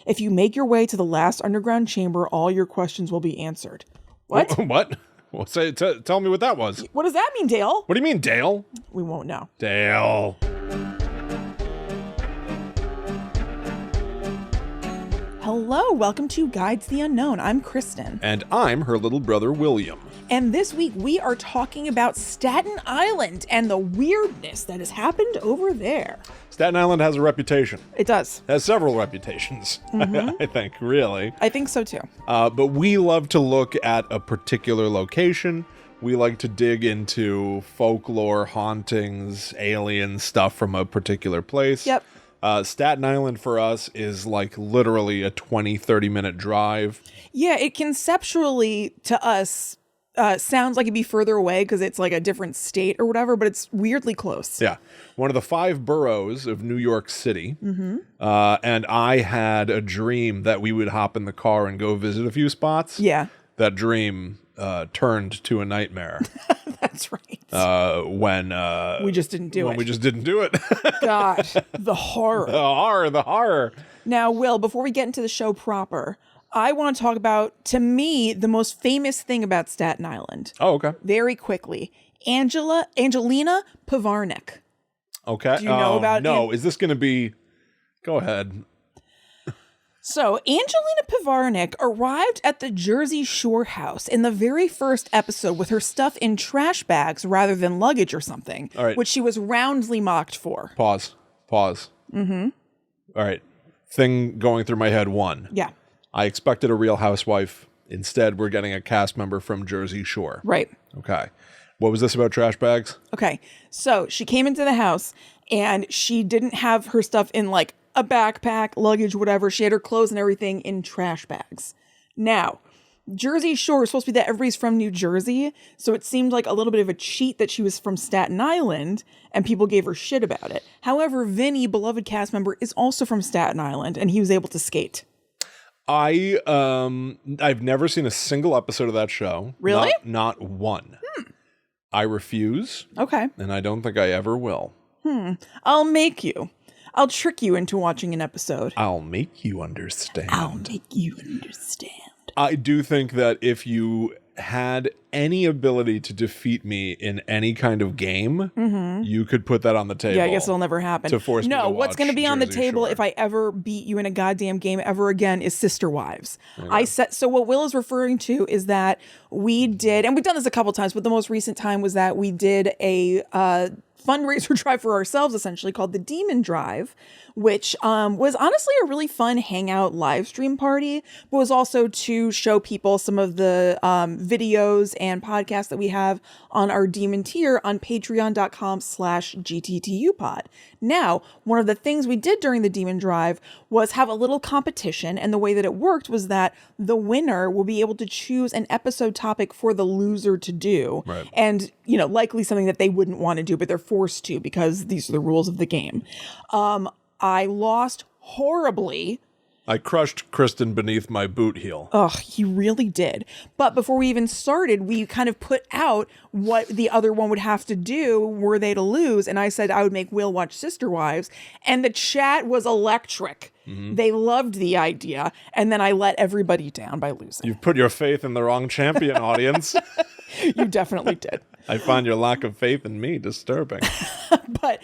If you make your way to the last underground chamber, all your questions will be answered. What? What? Well, tell me what that was. What does that mean, Dale? What do you mean, Dale? We won't know. Dale. Hello, welcome to Guides the Unknown. I'm Kristen. And I'm her little brother, William. And this week we are talking about Staten Island and the weirdness that has happened over there. Staten Island has a reputation. It does. It has several reputations, I think, really. I think so, too. But we love to look at a particular location. We like to dig into folklore, hauntings, alien stuff from a particular place. Yep. Staten Island for us is like literally a 20-30 minute drive. Yeah, it conceptually, to us, sounds like it'd be further away because it's like a different state or whatever, but it's weirdly close. Yeah. One of the 5 boroughs of New York City. Mm-hmm. And I had a dream that we would hop in the car and go visit a few spots. Yeah. That dream turned to a nightmare. That's right. When we just didn't do it. When we just didn't do it. God, the horror. The horror. Now, Will, before we get into the show proper, I want to talk about, to me, the most famous thing about Staten Island. Oh, okay. Very quickly. Angelina Pivarnik. Okay. Do you know about No, is this going to be... Go ahead. So, Angelina Pivarnik arrived at the Jersey Shore house in the very first episode with her stuff in trash bags rather than luggage or something, All right. which she was roundly mocked for. Pause. Mm-hmm. All right. Thing going through my head, 1. Yeah. I expected a Real Housewife. Instead, we're getting a cast member from Jersey Shore. Right. Okay. What was this about trash bags? Okay. So, she came into the house and she didn't have her stuff in like a backpack, luggage, whatever. She had her clothes and everything in trash bags. Now, Jersey Shore is supposed to be that everybody's from New Jersey, so it seemed like a little bit of a cheat that she was from Staten Island, and people gave her shit about it. However, Vinny, beloved cast member, is also from Staten Island, and he was able to skate. I've never seen a single episode of that show. Really? Not one. I refuse. Okay. And I don't think I ever will. I'll trick you into watching an episode. I'll make you understand. I do think that if you had any ability to defeat me in any kind of game, you could put that on the table. Yeah, I guess it'll never happen. To force me to watch what's going to be on the Jersey table Shore. if I ever beat you in a goddamn game ever again is Sister Wives. So what Will is referring to is that we did, and we've done this a couple times, but the most recent time was that we did a fundraiser drive for ourselves, essentially, called the Demon Drive, which was honestly a really fun hangout live stream party, but was also to show people some of the videos and podcasts that we have on our Demon tier on patreon.com/gttupod. Now, one of the things we did during the Demon Drive was have a little competition, and the way that it worked was that the winner will be able to choose an episode topic for the loser to do. Right. And, likely something that they wouldn't want to do, but they're forced to because these are the rules of the game. I lost horribly. I crushed Kristen beneath my boot heel. Ugh, he really did. But before we even started, we kind of put out what the other one would have to do were they to lose. And I said I would make Will watch Sister Wives. And the chat was electric. They loved the idea. And then I let everybody down by losing. You've put your faith in the wrong champion, audience. You definitely did. I find your lack of faith in me disturbing. But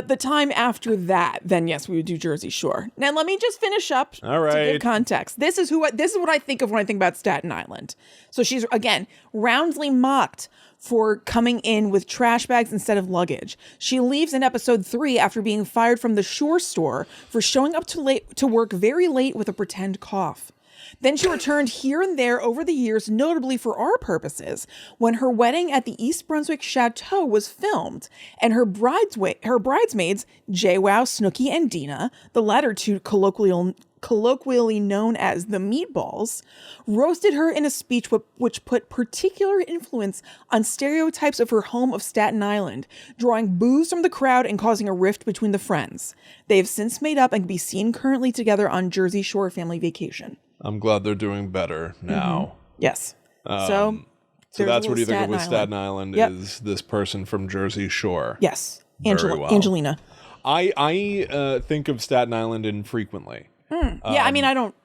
the time after that, then yes, we would do Jersey Shore. Now let me just finish up. All right. To give context. This is what I think of when I think about Staten Island. So she's again roundly mocked for coming in with trash bags instead of luggage. She leaves in episode 3 after being fired from the Shore store for showing up to work very late with a pretend cough. Then she returned here and there over the years, notably for our purposes, when her wedding at the East Brunswick Chateau was filmed, and her bridesmaids, JWoww, Snooki, and Dina, the latter two colloquially known as the Meatballs, roasted her in a speech which put particular influence on stereotypes of her home of Staten Island, drawing boos from the crowd and causing a rift between the friends. They have since made up and can be seen currently together on Jersey Shore family vacation. I'm glad they're doing better now. Yes. So that's what you think of with Staten Island is this person from Jersey Shore. Yes. Very well. Angelina. I think of Staten Island infrequently. Yeah, I mean, I don't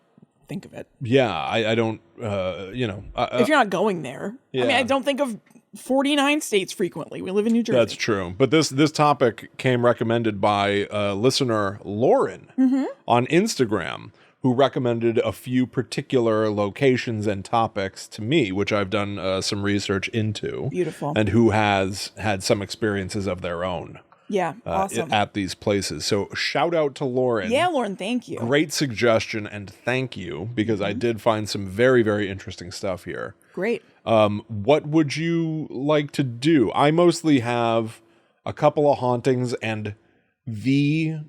think of it. Yeah, I don't, If you're not going there. Yeah. I mean, I don't think of 49 states frequently. We live in New Jersey. That's true. But this topic came recommended by listener Lauren on Instagram, who recommended a few particular locations and topics to me, which I've done some research into. Beautiful. And who has had some experiences of their own. Yeah, awesome. At these places. So shout out to Lauren. Yeah, Lauren, thank you. Great suggestion, and thank you, because I did find some very, very interesting stuff here. Great. What would you like to do? I mostly have a couple of hauntings and the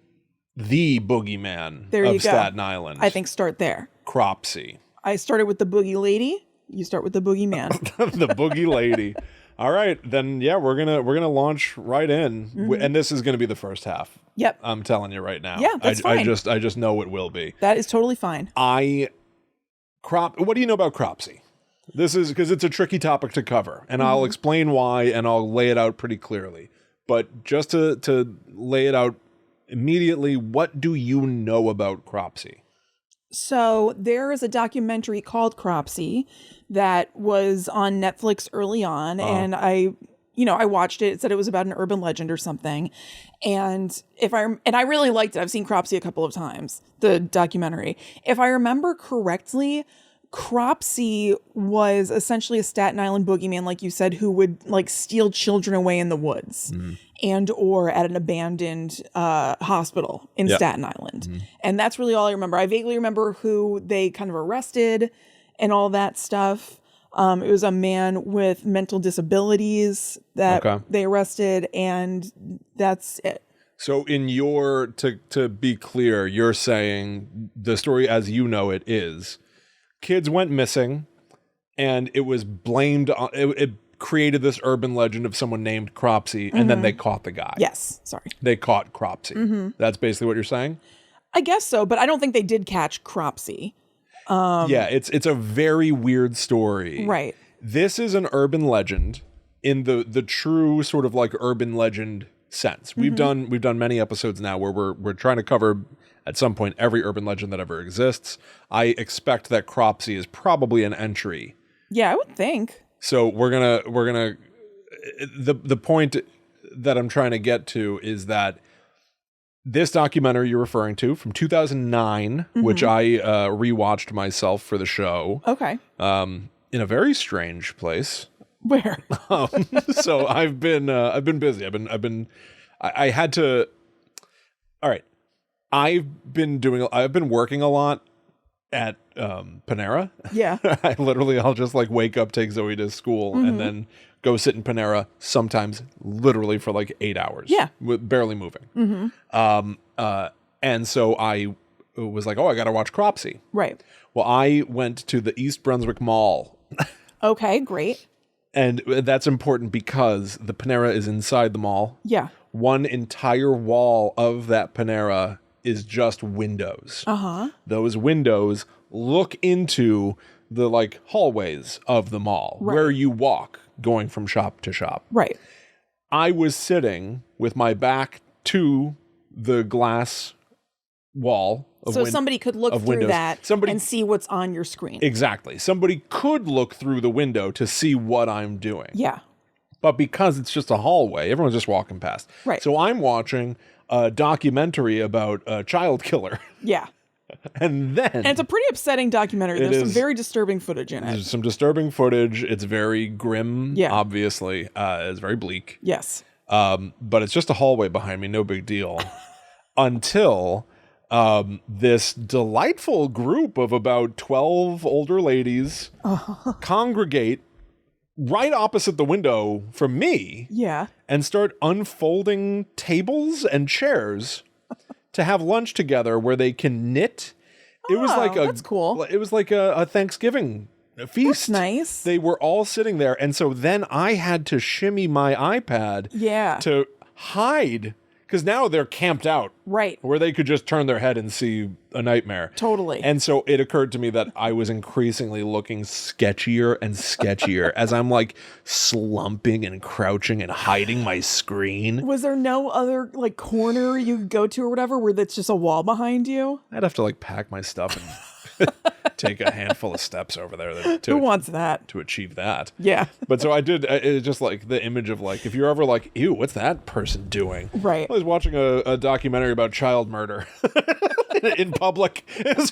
boogeyman of Staten Island. I think start there. Cropsey. I started with the boogie lady. You start with the boogeyman. The boogie lady. All right, then yeah, we're gonna launch right in, and this is gonna be the first half. Yep. I'm telling you right now. Yeah, that's fine. I just know it will be. That is totally fine. What do you know about Cropsey? This is because it's a tricky topic to cover, and I'll explain why, and I'll lay it out pretty clearly. But just to lay it out immediately, what do you know about Cropsey? So there is a documentary called Cropsey that was on Netflix early on, and I watched it. It said it was about an urban legend or something, and I really liked it. I've seen Cropsey a couple of times, the documentary. If I remember correctly, Cropsey was essentially a Staten Island boogeyman, like you said, who would like steal children away in the woods and or at an abandoned hospital in Staten Island. And that's really all I remember. I vaguely remember who they kind of arrested and all that stuff. It was a man with mental disabilities that they arrested, and that's it. So to be clear, you're saying the story as you know it is, kids went missing, and it was blamed on, it created this urban legend of someone named Cropsey, and then they caught the guy. Yes, sorry. They caught Cropsey. That's basically what you're saying? I guess so, but I don't think they did catch Cropsey. Yeah, it's a very weird story. Right. This is an urban legend in the true sort of like urban legend sense. We've done many episodes now where we're trying to cover at some point every urban legend that ever exists. I expect that Cropsey is probably an entry. Yeah, I would think. So we're gonna the point that I'm trying to get to is that this documentary you're referring to from 2009, which I rewatched myself for the show. Okay. In a very strange place. Where? So I've been busy. I had to. All right. I've been working a lot at Panera. Yeah. I'll just like wake up, take Zoe to school, and then go sit in Panera, sometimes literally for like 8 hours. Yeah. Barely moving. And so I was like, I got to watch Cropsey. Right. Well, I went to the East Brunswick Mall. Okay, great. And that's important because the Panera is inside the mall. Yeah. One entire wall of that Panera is just windows. Those windows look into the like hallways of the mall where you walk going from shop to shop. Right. I was sitting with my back to the glass wall. So somebody could look through windows. that and see what's on your screen. Exactly. Somebody could look through the window to see what I'm doing. Yeah. But because it's just a hallway, everyone's just walking past. Right. So I'm watching a documentary about a child killer. Yeah. And it's a pretty upsetting documentary. There's some very disturbing footage in it. There's some disturbing footage. It's very grim, obviously. It's very bleak. Yes. But it's just a hallway behind me. No big deal. Until this delightful group of about 12 older ladies congregate right opposite the window from me. Yeah. And start unfolding tables and chairs to have lunch together where they can knit. It was like that's cool. It was like a Thanksgiving feast. That's nice. They were all sitting there. And so then I had to shimmy my iPad to hide Because now they're camped out. Right. Where they could just turn their head and see a nightmare. Totally. And so it occurred to me that I was increasingly looking sketchier and sketchier as I'm like slumping and crouching and hiding my screen. Was there no other like corner you could go to or whatever where that's just a wall behind you? I'd have to like pack my stuff and take a handful of steps over there. Who wants that? To achieve that. Yeah. But so I did, it's just like the image of like, if you're ever like, ew, what's that person doing? Right. I was watching a documentary about child murder in public. It's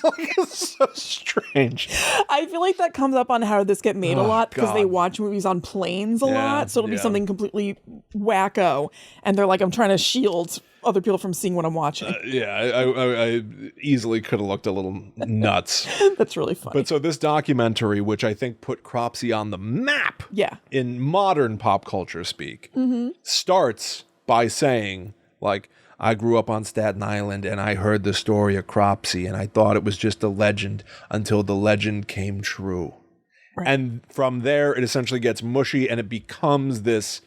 so strange. I feel like that comes up on How Did This Get Made a lot because they watch movies on planes a lot. So it'll be something completely wacko. And they're like, I'm trying to shield other people from seeing what I'm watching. I easily could have looked a little nuts. That's really funny. But so this documentary, which I think put Cropsey on the map in modern pop culture speak, starts by saying, like, I grew up on Staten Island and I heard the story of Cropsey and I thought it was just a legend until the legend came true. Right. And from there, it essentially gets mushy and it becomes this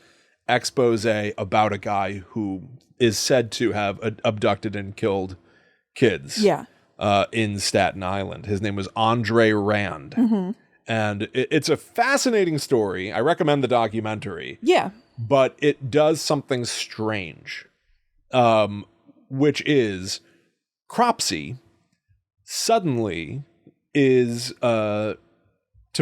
expose about a guy who is said to have abducted and killed kids in Staten Island. His name was Andre Rand. And it's a fascinating story. I recommend the documentary. Yeah. But it does something strange, which is Cropsey suddenly is, to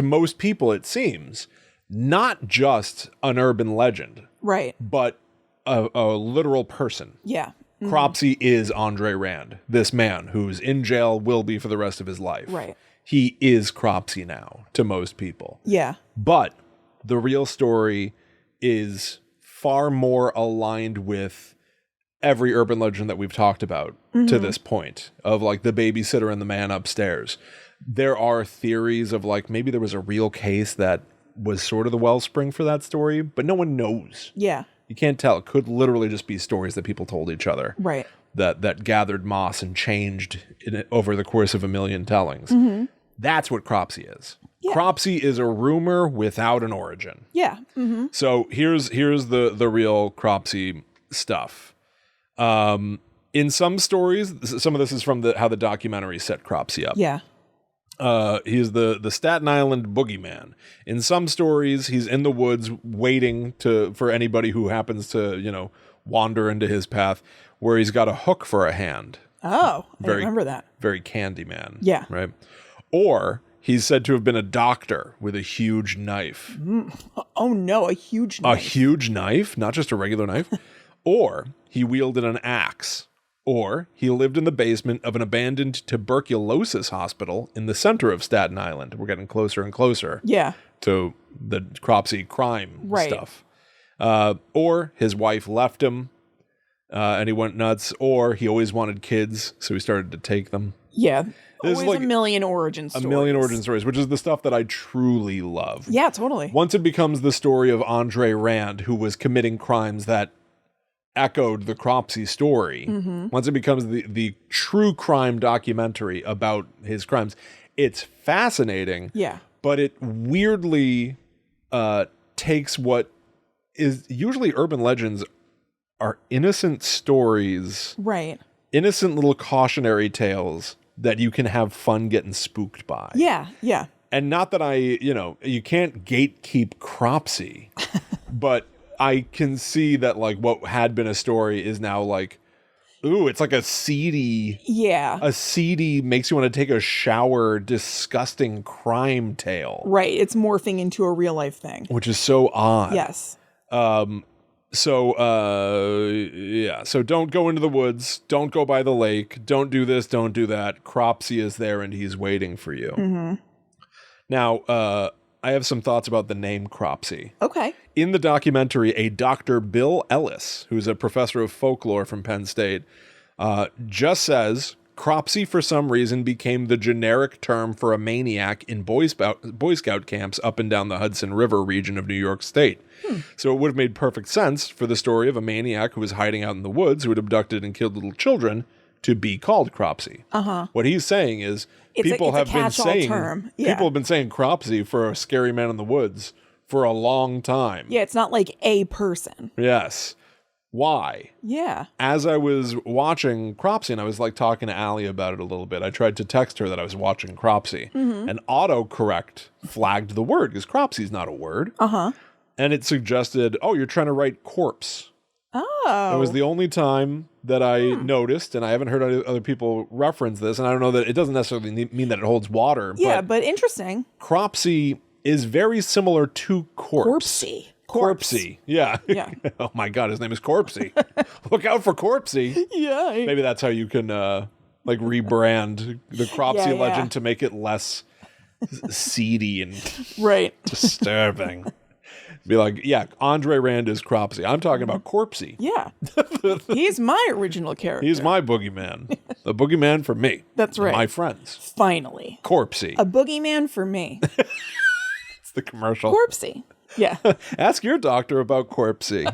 most people it seems, not just an urban legend. Right. But a literal person. Yeah. Cropsey is Andre Rand, this man who's in jail, will be for the rest of his life. Right. He is Cropsey now to most people. Yeah. But the real story is far more aligned with every urban legend that we've talked about to this point of like the babysitter and the man upstairs. There are theories of like maybe there was a real case that was sort of the wellspring for that story, but no one knows. Yeah. You can't tell. It could literally just be stories that people told each other. Right. That gathered moss and changed over the course of a million tellings. That's what Cropsey is. Yeah. Cropsey is a rumor without an origin. Yeah. So here's the real Cropsey stuff. In some stories, some of this is from how the documentary set Cropsey up. Yeah. He's the Staten Island boogeyman. In some stories, he's in the woods waiting for anybody who happens to, wander into his path, where he's got a hook for a hand. Oh, I remember that. Very Candyman. Yeah. Right. Or he's said to have been a doctor with a huge knife. Oh no, a huge knife. A huge knife, not just a regular knife. Or he wielded an axe. Or he lived in the basement of an abandoned tuberculosis hospital in the center of Staten Island. We're getting closer and closer to the Cropsey crime stuff. Or his wife left him and he went nuts. Or he always wanted kids, so he started to take them. Yeah. There's always like a million origin stories. A million origin stories, which is the stuff that I truly love. Yeah, totally. Once it becomes the story of Andre Rand, who was committing crimes that echoed the Cropsey story. Once it becomes the true crime documentary about his crimes, it's fascinating. Yeah. But it weirdly takes what is usually urban legends are innocent stories. Right. Innocent little cautionary tales that you can have fun getting spooked by. Yeah. Yeah. And not that you can't gatekeep Cropsey, but I can see that like what had been a story is now like, ooh, it's like a seedy, makes you want to take a shower, disgusting crime tale. Right. It's morphing into a real life thing. Which is so odd. Yes. So don't go into the woods. Don't go by the lake. Don't do this. Don't do that. Cropsey is there and he's waiting for you. Now, I have some thoughts about the name Cropsey. Okay. In the documentary, a Dr. Bill Ellis, who's a professor of folklore from Penn State, just says Cropsey, for some reason, became the generic term for a maniac in Boy Scout camps up and down the Hudson River region of New York State. So it would have made perfect sense for the story of a maniac who was hiding out in the woods, who had abducted and killed little children, to be called Cropsey. What he's saying is people have been saying Cropsey for a scary man in the woods for a long time. Yeah, it's not like a person. Yes. Why? Yeah. As I was watching Cropsey, and I was like talking to Allie about it a little bit, I tried to text her that I was watching Cropsey, and autocorrect flagged the word because Cropsey's not a word. And it suggested, oh, you're trying to write corpse. Oh. It was the only time that I noticed, and I haven't heard other people reference this, and I don't know that it doesn't necessarily mean that it holds water. Yeah, but interesting. Cropsey is very similar to corpse. Cropsey. Yeah. Oh my God, his name is Cropsey. Look out for Cropsey. Yeah. Maybe that's how you can like rebrand the Cropsey legend to make it less seedy and disturbing. Be like, yeah, Andre Rand is Cropsey. I'm talking about Corpsey. Yeah. He's my original character. He's my boogeyman. The boogeyman for me. That's right. My friends. Finally. Corpsey. A boogeyman for me. It's the commercial. Corpsey. Yeah. Ask your doctor about Corpsey.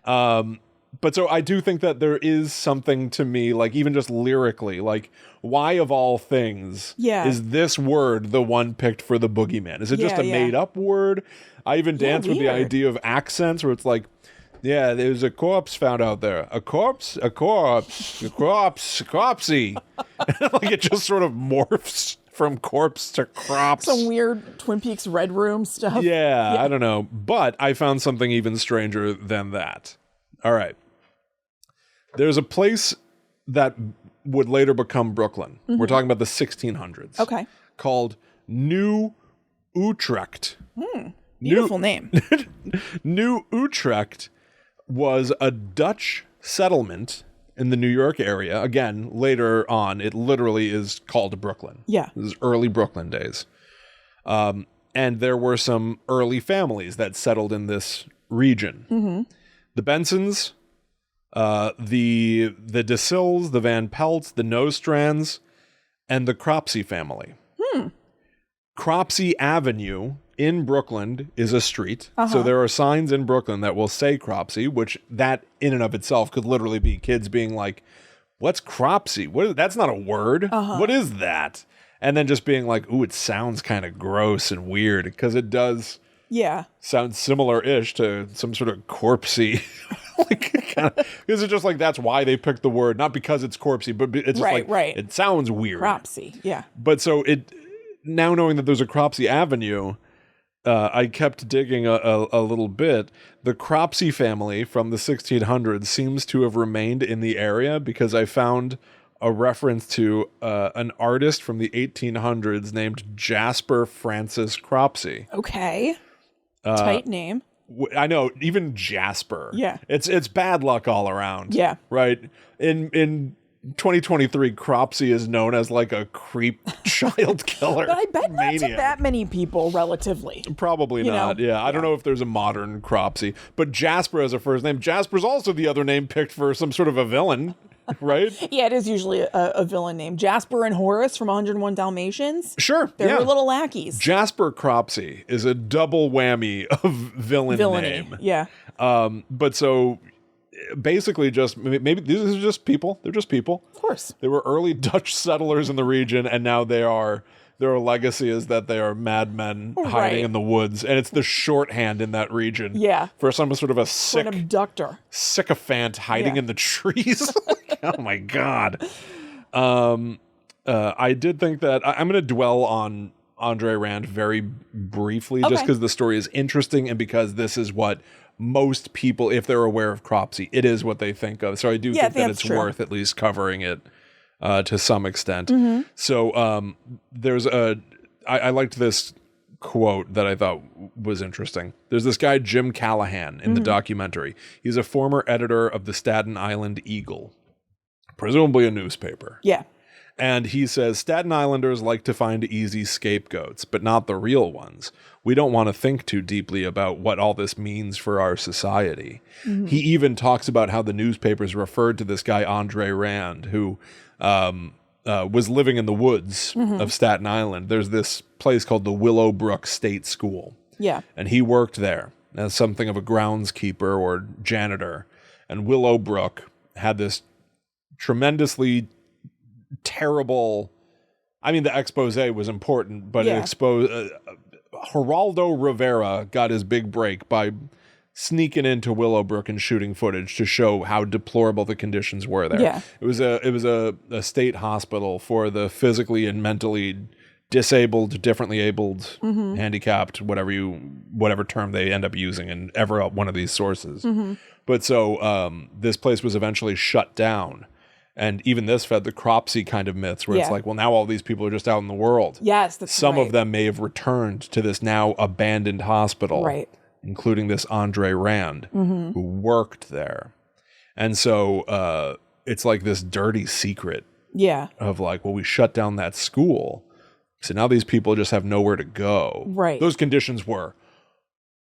But so I do think that there is something to me, like even just lyrically, like why of all things is this word the one picked for the boogeyman? Is it just a made up word? I even dance with the idea of accents where it's like, yeah, there's a corpse found out there. A corpse, a corpse, a corpse, a cropsey. Like it just sort of morphs from corpse to crops. Some weird Twin Peaks Red Room stuff. Yeah, I don't know. But I found something even stranger than that. All right. There's a place that would later become Brooklyn. We're talking about the 1600s. Okay. Called New Utrecht. Beautiful name. New Utrecht was a Dutch settlement in the New York area. Again, later on, it literally is called Brooklyn. Yeah. This is early Brooklyn days. And there were some early families that settled in this region. The Bensons, the DeSilles, the Van Pelts, the Nostrands, and the Cropsey family. Cropsey Avenue in Brooklyn is a street. So there are signs in Brooklyn that will say Cropsey, which that in and of itself could literally be kids being like, what's Cropsey? That's not a word. What is that? And then just being like, ooh, it sounds kind of gross and weird because it does sound similar-ish to some sort of corpsey. Because it's just like that's why they picked the word, not because it's corpsey, but it's just it sounds weird. Cropsey, yeah. But so now knowing that there's a Cropsey Avenue, I kept digging a little bit. The Cropsey family from the 1600s seems to have remained in the area because I found a reference to an artist from the 1800s named Jasper Francis Cropsey. Okay. Tight name. I know, even Jasper. Yeah. It's bad luck all around. Yeah. Right? In 2023, Cropsey is known as like a creep child killer. But I bet not to that many people, relatively. Probably not. Yeah. I don't know if there's a modern Cropsey. But Jasper as a first name. Jasper's also the other name picked for some sort of a villain. Right? Yeah, it is usually a villain name. Jasper and Horace from 101 Dalmatians. Sure. They're little lackeys. Jasper Cropsey is a double whammy of villainy. Name. Yeah. But so basically just maybe these are just people. They're just people. Of course. They were early Dutch settlers in the region, and now their legacy is that they are madmen hiding in the woods, and it's the shorthand in that region. Yeah. For some sort of a sick an abductor. Sycophant hiding in the trees. Oh my God. I did think that I'm going to dwell on Andre Rand very briefly, just because the story is interesting and because this is what most people, if they're aware of Cropsey, it is what they think of. So I do think that it's worth at least covering it to some extent. So there's I liked this quote that I thought was interesting. There's this guy, Jim Callahan, in the documentary. He's a former editor of the Staten Island Eagle, presumably a newspaper. Yeah. And he says, Staten Islanders like to find easy scapegoats, but not the real ones. We don't want to think too deeply about what all this means for our society. He even talks about how the newspapers referred to this guy, Andre Rand, who was living in the woods of Staten Island. There's this place called the Willowbrook State School. Yeah. And he worked there as something of a groundskeeper or janitor. And Willowbrook had this tremendously terrible, I mean, the expose was important, but it exposed Geraldo Rivera got his big break by sneaking into Willowbrook and shooting footage to show how deplorable the conditions were there. Yeah. It was a state hospital for the physically and mentally disabled, differently abled, handicapped, whatever term they end up using in every one of these sources. But so this place was eventually shut down. And even this fed the Cropsey kind of myths where it's like, well, now all these people are just out in the world. Yes, that's Some right. of them may have returned to this now abandoned hospital. Right. Including this Andre Rand, who worked there. And so it's like this dirty secret of like, well, we shut down that school. So now these people just have nowhere to go. Right. Those conditions were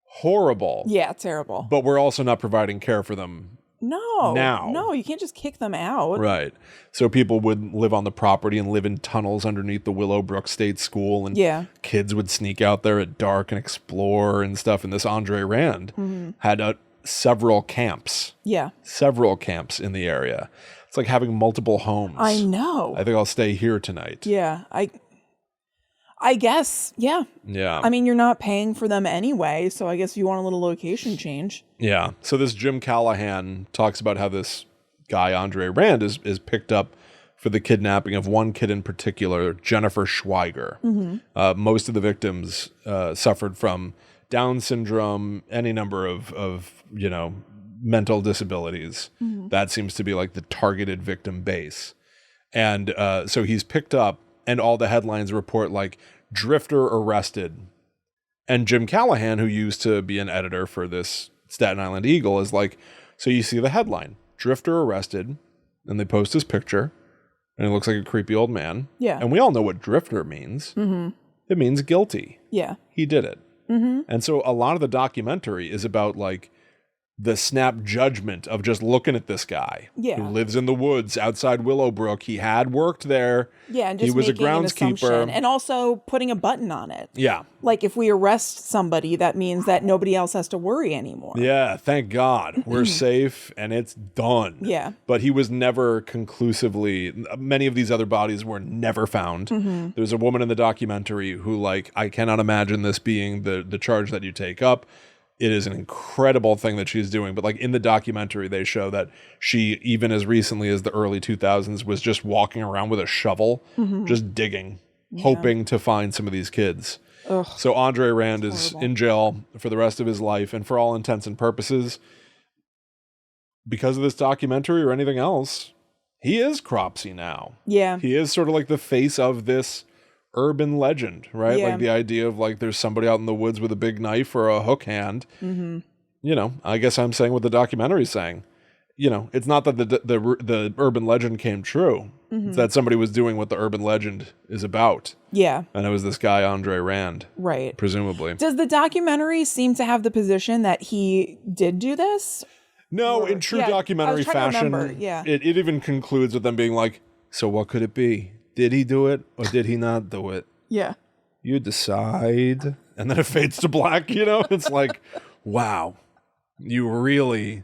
horrible. Yeah, terrible. But we're also not providing care for them No, you can't just kick them out. Right. So people would live on the property and live in tunnels underneath the Willowbrook State School. And kids would sneak out there at dark and explore and stuff. And this Andre Rand had several camps. Yeah. Several camps in the area. It's like having multiple homes. I know. I think I'll stay here tonight. Yeah. I guess, yeah. Yeah. I mean, you're not paying for them anyway, so I guess you want a little location change. Yeah. So this Jim Callahan talks about how this guy, Andre Rand, is picked up for the kidnapping of one kid in particular, Jennifer Schweiger. Most of the victims suffered from Down syndrome, any number of mental disabilities. That seems to be like the targeted victim base. And so he's picked up, and all the headlines report like drifter arrested. And Jim Callahan, who used to be an editor for this Staten Island Eagle, is like, so you see the headline, drifter arrested, and they post his picture, and he looks like a creepy old man. Yeah. And we all know what drifter means. It means guilty. Yeah. He did it. And so a lot of the documentary is about like the snap judgment of just looking at this guy who lives in the woods outside Willowbrook. He had worked there. Yeah, and just he was a making an groundskeeper. assumption, and also putting a button on it. Yeah. Like if we arrest somebody, that means that nobody else has to worry anymore. Yeah, thank God. We're safe and it's done. Yeah. But he was never conclusively, many of these other bodies were never found. There's a woman in the documentary who like, I cannot imagine this being the charge that you take up. It is an incredible thing that she's doing. But like in the documentary, they show that she, even as recently as the early 2000s, was just walking around with a shovel, just digging, hoping to find some of these kids. Ugh, so Andre Rand is in jail for the rest of his life. And for all intents and purposes, because of this documentary or anything else, he is Cropsey now. Yeah. He is sort of like the face of this urban legend, right? Like the idea of like there's somebody out in the woods with a big knife or a hook hand. You know, I guess I'm saying what the documentary's saying. You know, it's not that the urban legend came true. It's that somebody was doing what the urban legend is about. Yeah. And it was this guy, Andre Rand. Right. Presumably. Does the documentary seem to have the position that he did do this? No, in true documentary fashion, it even concludes with them being like, so what could it be? Did he do it or did he not do it? Yeah. You decide. And then it fades to black, you know? It's like, wow, you really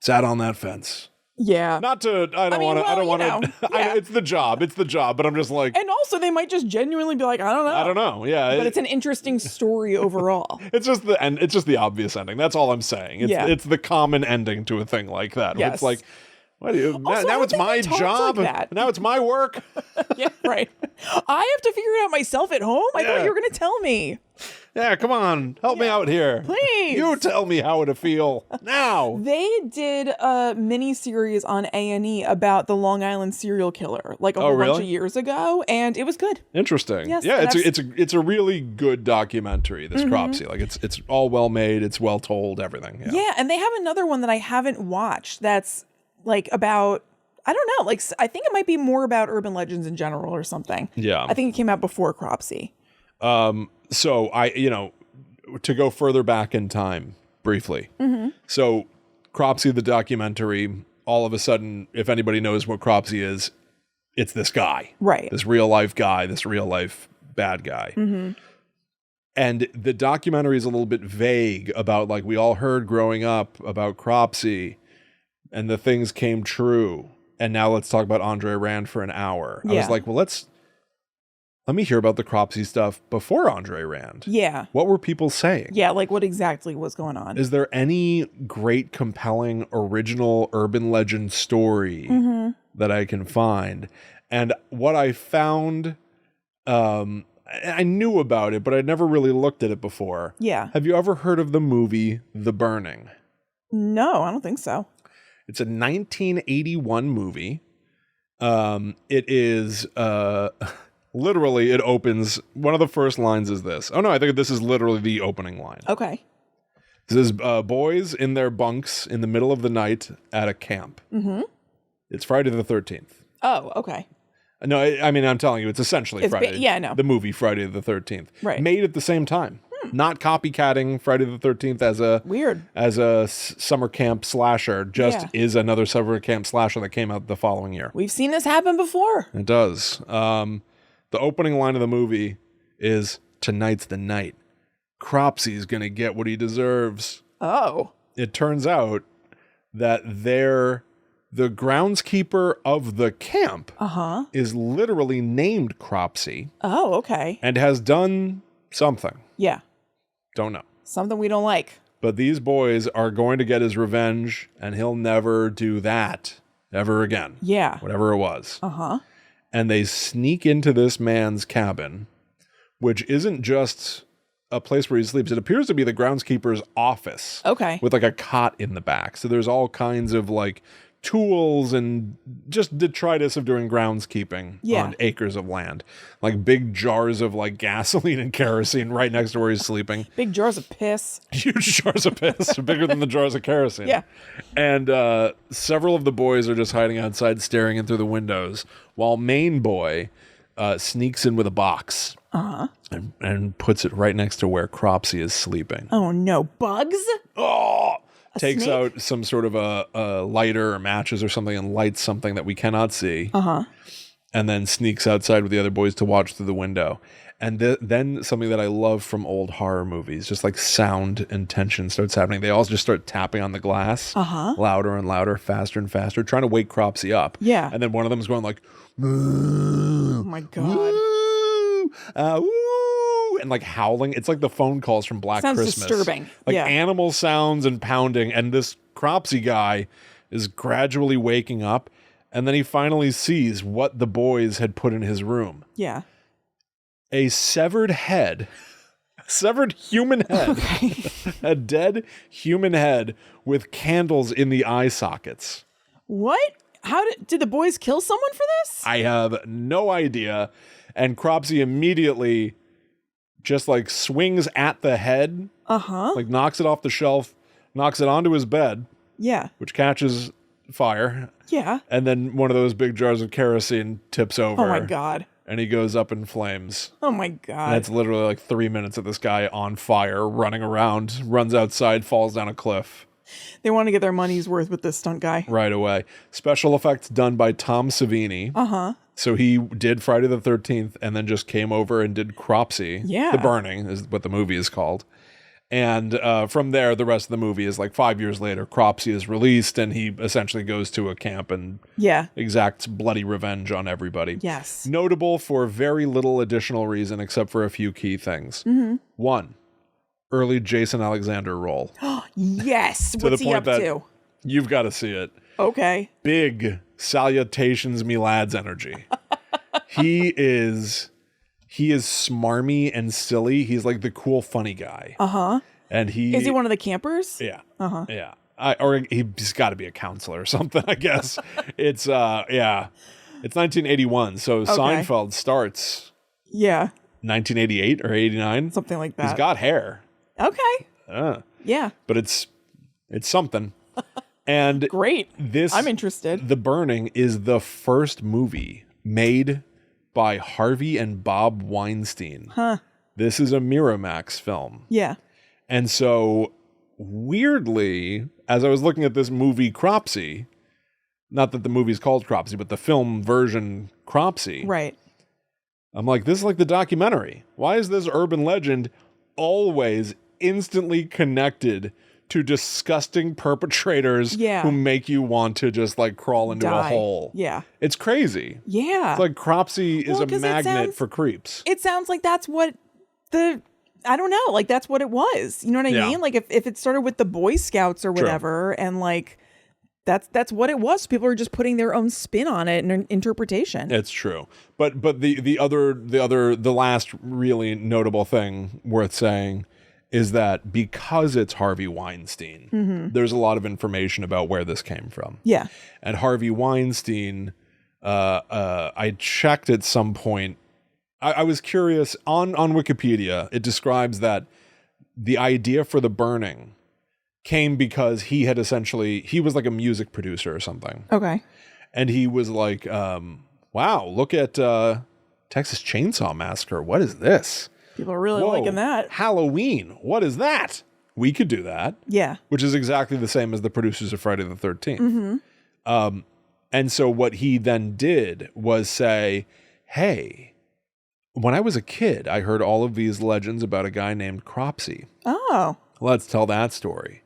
sat on that fence. Yeah. Not to, I don't want to, it's the job, but I'm just like. And also they might just genuinely be like, I don't know. Yeah. But it's an interesting story overall. It's just the obvious ending. That's all I'm saying. It's the common ending to a thing like that. Yes. It's like, what do you, also, now it's my job. Like now it's my work. Yeah, right. I have to figure it out myself at home. I thought you were going to tell me. Yeah, come on. Help me out here. Please. You tell me how to feel now. They did a mini series on A&E about the Long Island serial killer like a whole bunch of years ago, and it was good. Interesting. Yes, yeah, it's a really good documentary, this Cropsey. Like it's all well made, it's well told, everything. Yeah, and they have another one that I haven't watched that's like about, I don't know, like I think it might be more about urban legends in general or something. Yeah. I think it came out before Cropsey. So to go further back in time briefly. So Cropsey, the documentary, all of a sudden, if anybody knows what Cropsey is, it's this guy. Right. This real life guy, this real life bad guy. And the documentary is a little bit vague about like we all heard growing up about Cropsey and the things came true. And now let's talk about Andre Rand for an hour. I was like, well, let me hear about the Cropsey stuff before Andre Rand. Yeah. What were people saying? Yeah, like what exactly was going on? Is there any great, compelling, original urban legend story that I can find? And what I found, I knew about it, but I'd never really looked at it before. Yeah. Have you ever heard of the movie The Burning? No, I don't think so. It's a 1981 movie. It is literally, it opens, one of the first lines is this. Oh no, I think this is literally the opening line. Okay. This is boys in their bunks in the middle of the night at a camp. Mm-hmm. It's Friday the 13th. Oh, okay. No, I mean, I'm telling you, it's essentially Friday. Yeah, I know. The movie Friday the 13th. Right. Made at the same time. Not copycatting Friday the 13th as a weird as a summer camp slasher, just is another summer camp slasher that came out the following year. We've seen this happen before. It does. The opening line of the movie is, "Tonight's the night. Cropsey's gonna get what he deserves." Oh. It turns out that the groundskeeper of the camp is literally named Cropsey. Oh, okay. And has done something. Yeah. Don't know. Something we don't like. But these boys are going to get his revenge, and he'll never do that ever again. Yeah. Whatever it was. Uh-huh. And they sneak into this man's cabin, which isn't just a place where he sleeps. It appears to be the groundskeeper's office. Okay. With like a cot in the back. So there's all kinds of like tools and just detritus of doing groundskeeping on acres of land. Like big jars of like gasoline and kerosene right next to where he's sleeping. Big jars of piss. Huge jars of piss, bigger than the jars of kerosene. Yeah. And several of the boys are just hiding outside staring in through the windows, while main boy sneaks in with a box and puts it right next to where Cropsey is sleeping. Oh no, bugs? Oh! Takes out some sort of a lighter or matches or something and lights something that we cannot see. And then sneaks outside with the other boys to watch through the window. And then something that I love from old horror movies, just like sound and tension starts happening. They all just start tapping on the glass, louder and louder, faster and faster, trying to wake Cropsey up. Yeah. And then one of them is going like, oh my God. Woo, and like howling. It's like the phone calls from Black Sounds Christmas. disturbing. Like animal sounds and pounding. And this Cropsey guy is gradually waking up. And then he finally sees what the boys had put in his room. Yeah. A severed head. Severed human head. Okay. A dead human head with candles in the eye sockets. What? How did the boys kill someone for this? I have no idea. And Cropsey immediately just like swings at the head. Like knocks it off the shelf, knocks it onto his bed. Yeah. Which catches fire. Yeah. And then one of those big jars of kerosene tips over. Oh my God. And he goes up in flames. Oh my God. And it's literally like 3 minutes of this guy on fire, running around, runs outside, falls down a cliff. They want to get their money's worth with this stunt guy. Right away. Special effects done by Tom Savini. So he did Friday the 13th and then just came over and did Cropsey. Yeah. The Burning is what the movie is called. And from there, the rest of the movie is like 5 years later, Cropsey is released and he essentially goes to a camp and exacts bloody revenge on everybody. Yes. Notable for very little additional reason except for a few key things. One, early Jason Alexander role. Yes. What's he up to? You've got to see it. Okay. Big salutations me lads energy. He is smarmy and silly. He's like the cool funny guy. And is he one of the campers? Yeah. Yeah. Or he's got to be a counselor or something, I guess. It's 1981, so Seinfeld starts 1988 or 89, something like that. He's got hair. Okay. Yeah. But it's something. And great. I'm interested. The Burning is the first movie made by Harvey and Bob Weinstein. This is a Miramax film. Yeah. And so weirdly, as I was looking at this movie Cropsey, not that the movie's called Cropsey, but the film version Cropsey. Right. I'm like, this is like the documentary. Why is this urban legend always instantly connected to disgusting perpetrators who make you want to just like crawl into a hole. Yeah. It's crazy. Yeah. It's like Cropsey is a magnet for creeps. It sounds like that's what I don't know, like that's what it was. You know what I mean? Like if it started with the Boy Scouts or whatever, and like that's what it was. People are just putting their own spin on it and an interpretation. It's true. But the last really notable thing worth saying is that because it's Harvey Weinstein, there's a lot of information about where this came from. Yeah. And Harvey Weinstein, I checked at some point. I was curious on Wikipedia. It describes that the idea for the burning came because he was like a music producer or something. Okay. And he was like, wow, look at Texas Chainsaw Massacre. What is this? People are really liking that. Halloween. What is that? We could do that. Yeah. Which is exactly the same as the producers of Friday the 13th. And so what he then did was say, hey, when I was a kid, I heard all of these legends about a guy named Cropsey. Oh. Let's tell that story.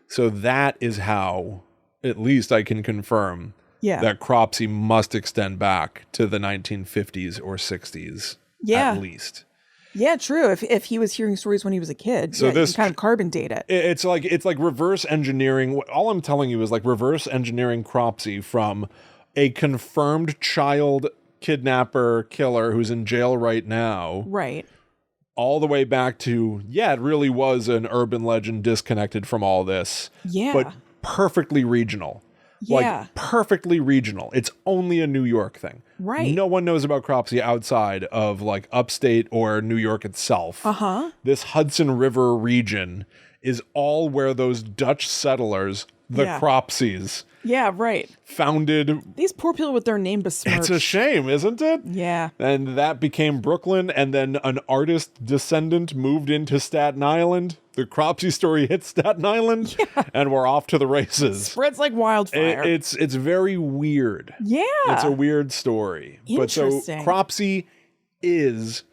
So that is how, at least I can confirm, that Cropsey must extend back to the 1950s or 60s at least. Yeah, true. If he was hearing stories when he was a kid, so this you can kind of carbon date it. It's like reverse engineering. All I'm telling you is like reverse engineering Cropsey from a confirmed child kidnapper killer who's in jail right now. Right. All the way back to, it really was an urban legend disconnected from all this. Yeah. But perfectly regional. Yeah. Like perfectly regional. It's only a New York thing. Right. No one knows about Cropsey outside of like upstate or New York itself. This Hudson River region is all where those Dutch settlers, the Cropseys, founded. These poor people with their name besmirched. It's a shame, isn't it? Yeah. And that became Brooklyn, and then an artist descendant moved into Staten Island. The Cropsey story hit Staten Island, and we're off to the races. Spreads like wildfire. It's very weird. Yeah. It's a weird story. Interesting. But so Cropsey is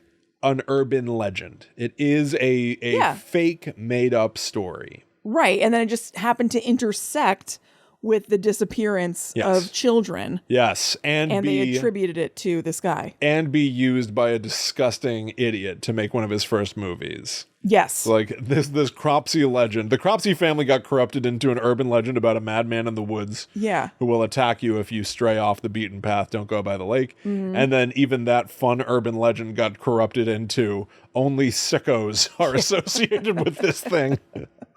an urban legend. It is a fake made up story. Right. And then it just happened to intersect with the disappearance of children. Yes. And they attributed it to this guy. And be used by a disgusting idiot to make one of his first movies. Yes. Like this Cropsey legend. The Cropsey family got corrupted into an urban legend about a madman in the woods. Yeah. Who will attack you if you stray off the beaten path, don't go by the lake. And then even that fun urban legend got corrupted into only sickos are associated with this thing.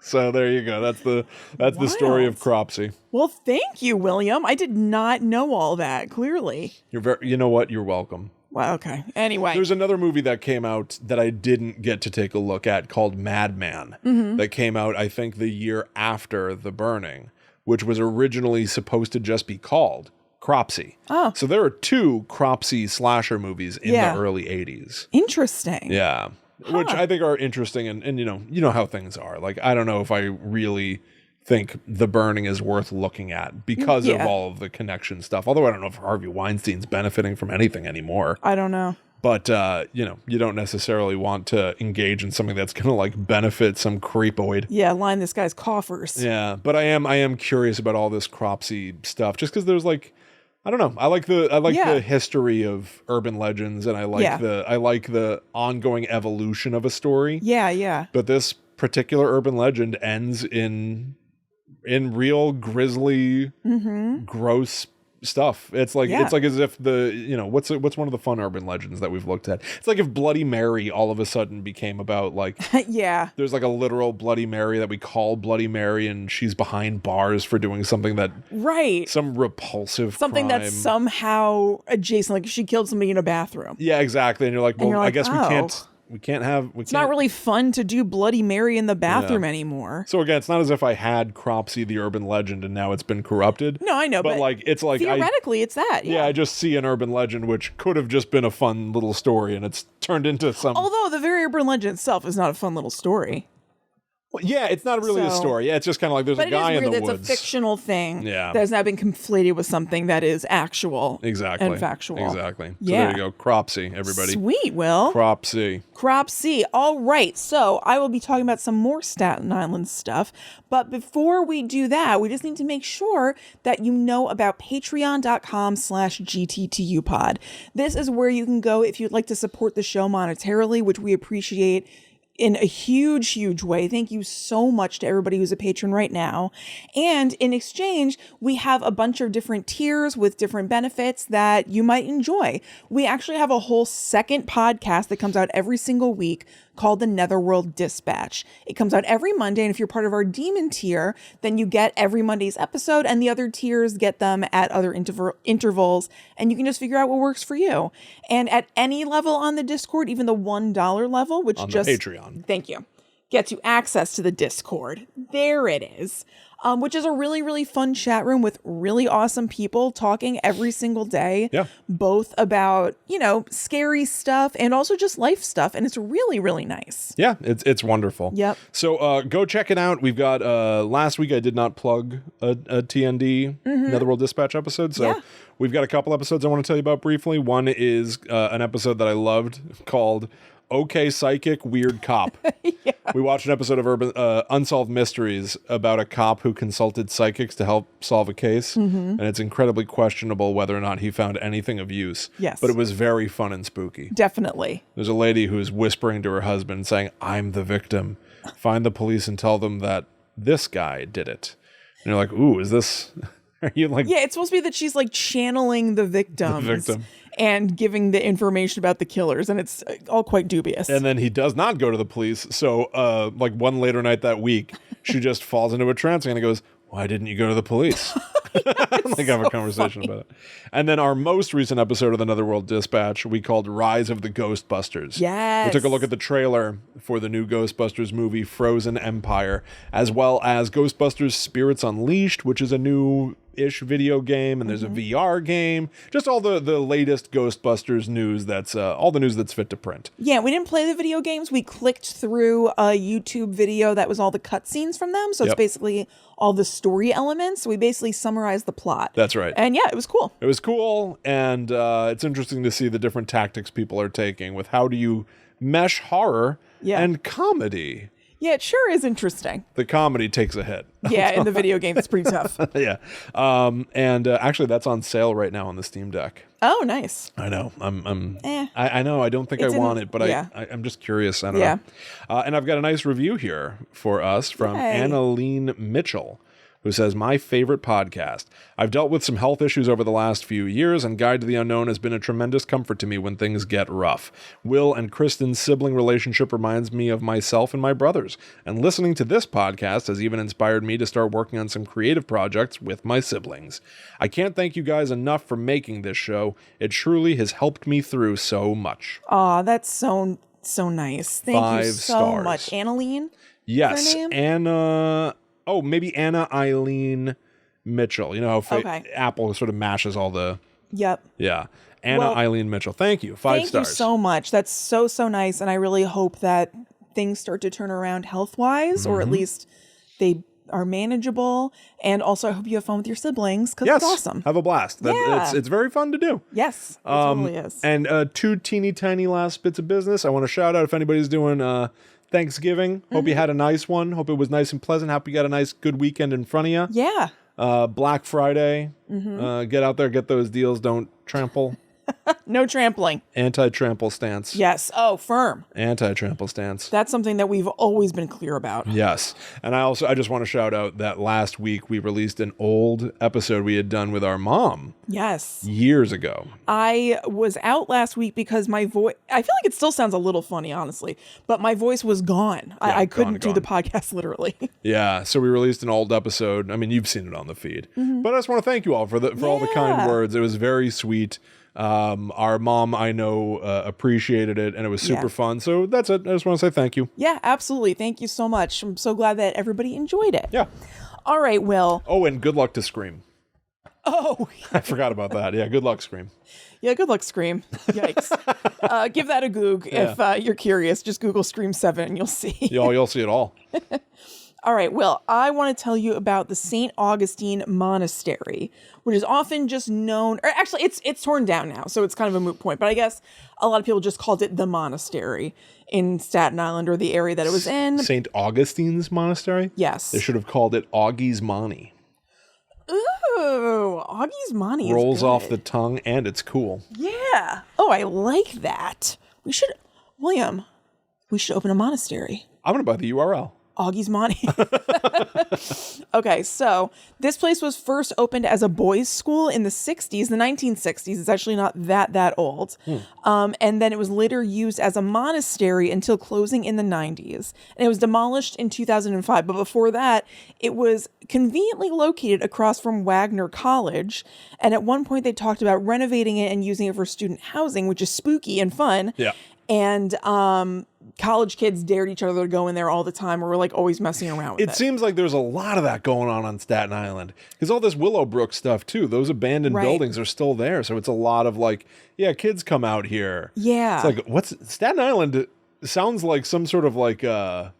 So there you go. That's the story of Cropsey. Well, thank you, William. I did not know all that, clearly. You know what? You're welcome. Well, okay. Anyway. There's another movie that came out that I didn't get to take a look at called Madman that came out, I think, the year after The Burning, which was originally supposed to just be called Cropsey. Oh. So there are two Cropsey slasher movies in the early 80s. Interesting. Yeah. Which I think are interesting, and you know how things are. Like, I don't know if I really think The Burning is worth looking at because of all of the connection stuff. Although I don't know if Harvey Weinstein's benefiting from anything anymore. I don't know. But, you don't necessarily want to engage in something that's going to like benefit some creepoid. Yeah, line this guy's coffers. Yeah, but I am curious about all this Cropsey stuff just because there's like, I don't know. I like the history of urban legends, and I like the ongoing evolution of a story. Yeah, yeah. But this particular urban legend ends in real grisly, gross stuff. It's like as if what's one of the fun urban legends that we've looked at? It's like if Bloody Mary all of a sudden became about like there's like a literal Bloody Mary that we call Bloody Mary, and she's behind bars for doing something that some repulsive crime. That's somehow adjacent, like she killed somebody in a bathroom. Yeah, exactly. And you're like, well, I guess we can't have. It's not really fun to do Bloody Mary in the bathroom anymore. So again, it's not as if I had Cropsey, the urban legend, and now it's been corrupted. No, I know, but like it's like theoretically, it's that. Yeah, I just see an urban legend which could have just been a fun little story, and it's turned into some. Although the very urban legend itself is not a fun little story. Well, yeah, it's not really a story. Yeah, it's just kind of like there's a guy in the woods. But it's a fictional thing that has now been conflated with something that is actual and factual. Exactly. So Yeah. there you go. Cropsey, everybody. Sweet, Will. Cropsey. Cropsey. All right. So I will be talking about some more Staten Island stuff. But before we do that, we just need to make sure that you know about patreon.com/GTTUpod. This is where you can go if you'd like to support the show monetarily, which we appreciate in a huge, huge way. Thank you so much to everybody who's a patron right now. And in exchange, we have a bunch of different tiers with different benefits that you might enjoy. We actually have a whole second podcast that comes out every single week called the Netherworld Dispatch. It comes out every Monday, and if you're part of our Demon tier, then you get every Monday's episode, and the other tiers get them at other intervals, and you can just figure out what works for you. And at any level on the Discord, even the $1 level, which on just the Patreon. Thank you. Gets you access to the Discord. There it is. Which is a really, really fun chat room with really awesome people talking every single day. Yeah. Both about, scary stuff and also just life stuff. And it's really, really nice. Yeah, it's wonderful. Yep. So go check it out. We've got, last week I did not plug a TND Netherworld Dispatch episode. So we've got a couple episodes I want to tell you about briefly. One is an episode that I loved called Okay Psychic, Weird Cop. Yeah. We watched an episode of Unsolved Mysteries about a cop who consulted psychics to help solve a case. And it's incredibly questionable whether or not he found anything of use. Yes. But it was very fun and spooky. Definitely. There's a lady who's whispering to her husband saying, I'm the victim. Find the police and tell them that this guy did it. And you're like, ooh, is this... Are you like... Yeah, it's supposed to be that she's like channeling the victims. The victim. And giving the information about the killers, and it's all quite dubious. And then he does not go to the police. So, like one later night that week, she just falls into a trance and goes, "Why didn't you go to the police?" Like have a conversation about it. And then our most recent episode of the Netherworld Dispatch, we called Rise of the Ghostbusters. Yes. We took a look at the trailer for the new Ghostbusters movie, Frozen Empire, as well as Ghostbusters Spirits Unleashed, which is a new-ish video game, and there's a VR game. Just all the latest Ghostbusters news that's all the news that's fit to print. Yeah, we didn't play the video games. We clicked through a YouTube video that was all the cutscenes from them. So it's basically all the story elements. So we basically summarized the plot. That's right. And yeah, it was cool. It was cool, and it's interesting to see the different tactics people are taking with how do you mesh horror and comedy. Yeah, it sure is interesting. The comedy takes a hit. Yeah, in the video game, it's pretty tough. Yeah. And actually, that's on sale right now on the Steam Deck. Oh, nice. I know. I know. I don't think I want it, but I'm just curious. I don't know. And I've got a nice review here for us from Annaline Mitchell, who says, my favorite podcast. I've dealt with some health issues over the last few years, and Guide to the Unknown has been a tremendous comfort to me when things get rough. Will and Kristen's sibling relationship reminds me of myself and my brothers, and listening to this podcast has even inspired me to start working on some creative projects with my siblings. I can't thank you guys enough for making this show. It truly has helped me through so much. Aw, that's so nice. Thank you so 5 stars. much. Annaline? Yes, her name? Anna... Oh, maybe Anna Eileen Mitchell. You know how Apple sort of mashes all the... Yep. Yeah. Anna Eileen Mitchell. Thank you. 5 stars. Thank you so much. That's so nice. And I really hope that things start to turn around health-wise, or at least they are manageable. And also, I hope you have fun with your siblings, because it's awesome. Have a blast. It's very fun to do. Yes, it totally is. And 2 teeny tiny last bits of business. I want to shout out if anybody's doing... Thanksgiving. Hope you had a nice one. Hope it was nice and pleasant. Hope you got a nice, good weekend in front of you. Yeah. Black Friday. Get out there, get those deals. Don't trample. No trampling. Anti-trample stance. Yes. Oh, firm. Anti-trample stance. That's something that we've always been clear about. Yes. And I just want to shout out that last week we released an old episode we had done with our mom. Yes. Years ago. I was out last week because my voice, I feel like it still sounds a little funny, honestly, but my voice was gone. I couldn't do the podcast literally. Yeah. So we released an old episode. I mean, you've seen it on the feed, but I just want to thank you all for all the kind words. It was very sweet. Our mom, I know, appreciated it, and it was super fun. So that's it. I just want to say thank you. Yeah, absolutely. Thank you so much. I'm so glad that everybody enjoyed it. Yeah. All right, Will. Oh, and good luck to Scream. Oh. I forgot about that. Yeah, good luck, Scream. Yeah, good luck, Scream. Yikes. Give that a Goog if you're curious. Just Google Scream 7 and you'll see. You'll see it all. All right, Will, I want to tell you about the St. Augustine Monastery, which is often just known, or actually it's torn down now, so it's kind of a moot point, but I guess a lot of people just called it the monastery in Staten Island or the area that it was in. St. Augustine's Monastery? Yes. They should have called it Augie's Money. Ooh, Augie's Money rolls is good. off the tongue, and it's cool. Yeah. Oh, I like that. William, we should open a monastery. I'm going to buy the URL. Augie's Money. Okay, so this place was first opened as a boys' school in the 60s, the 1960s. It's actually not that old. And then it was later used as a monastery until closing in the 90s. And it was demolished in 2005. But before that, it was conveniently located across from Wagner College. And at one point, they talked about renovating it and using it for student housing, which is spooky and fun. Yeah. And college kids dared each other to go in there all the time, or were like always messing around with it. It seems like there's a lot of that going on Staten Island, because all this Willowbrook stuff too, those abandoned buildings are still there. So it's a lot of like, yeah, kids come out here. Yeah. It's like, Staten Island sounds like some sort of like, I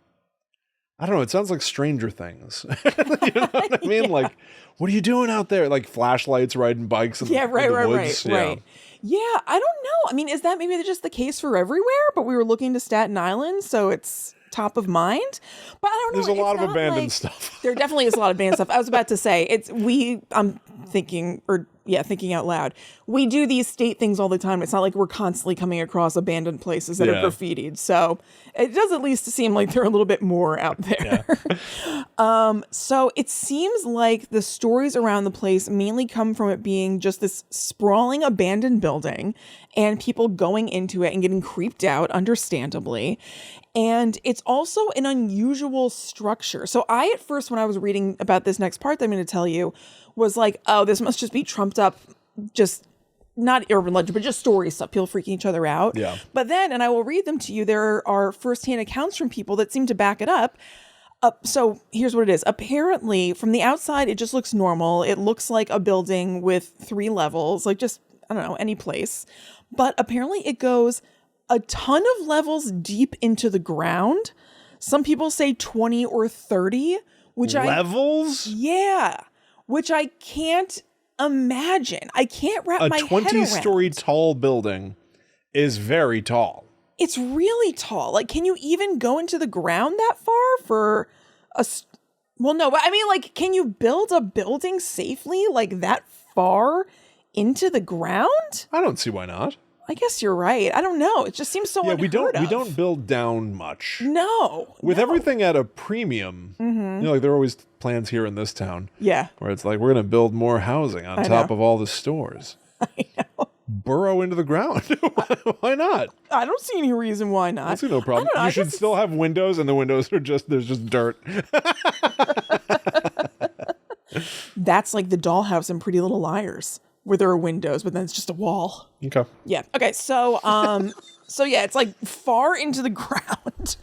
don't know. It sounds like Stranger Things. You know what I mean? Yeah. Like, what are you doing out there? Like flashlights, riding bikes in the woods. Right. Yeah, I don't know. I mean, is that maybe just the case for everywhere? But we were looking to Staten Island, so it's top of mind. But I don't know. There's a lot of abandoned stuff. There definitely is a lot of abandoned stuff. I was about to say, I'm thinking out loud. We do these state things all the time. It's not like we're constantly coming across abandoned places that are graffitied. So it does at least seem like they're a little bit more out there. Yeah. So it seems like the stories around the place mainly come from it being just this sprawling abandoned building and people going into it and getting creeped out, understandably. And it's also an unusual structure. So at first, when I was reading about this next part that I'm going to tell you, was like, oh, this must just be trumped up, just not urban legend, but just story stuff, people freaking each other out. Yeah. But then, and I will read them to you, there are firsthand accounts from people that seem to back it up. So here's what it is. Apparently, from the outside, it just looks normal. It looks like a building with 3 levels, like just, I don't know, any place. But apparently it goes a ton of levels deep into the ground. Some people say 20 or 30, which levels? Yeah. Which I can't imagine. I can't wrap my head around. A 20-story tall building is very tall. It's really tall. Like, can you even go into the ground that far for well, no, but I mean, like, can you build a building safely, like, that far into the ground? I don't see why not. I guess you're right. I don't know. It just seems so unheard of. We don't build down much. No. With everything at a premium, you know, like there are always plans here in this town. Yeah. Where it's like, we're going to build more housing on top of all the stores. I know. Burrow into the ground. Why not? I don't see any reason why not. I see no problem. You should still have windows, and the windows are there's just dirt. That's like the dollhouse in Pretty Little Liars, where there are windows, but then it's just a wall. Okay. Yeah. Okay. So, yeah, it's like far into the ground,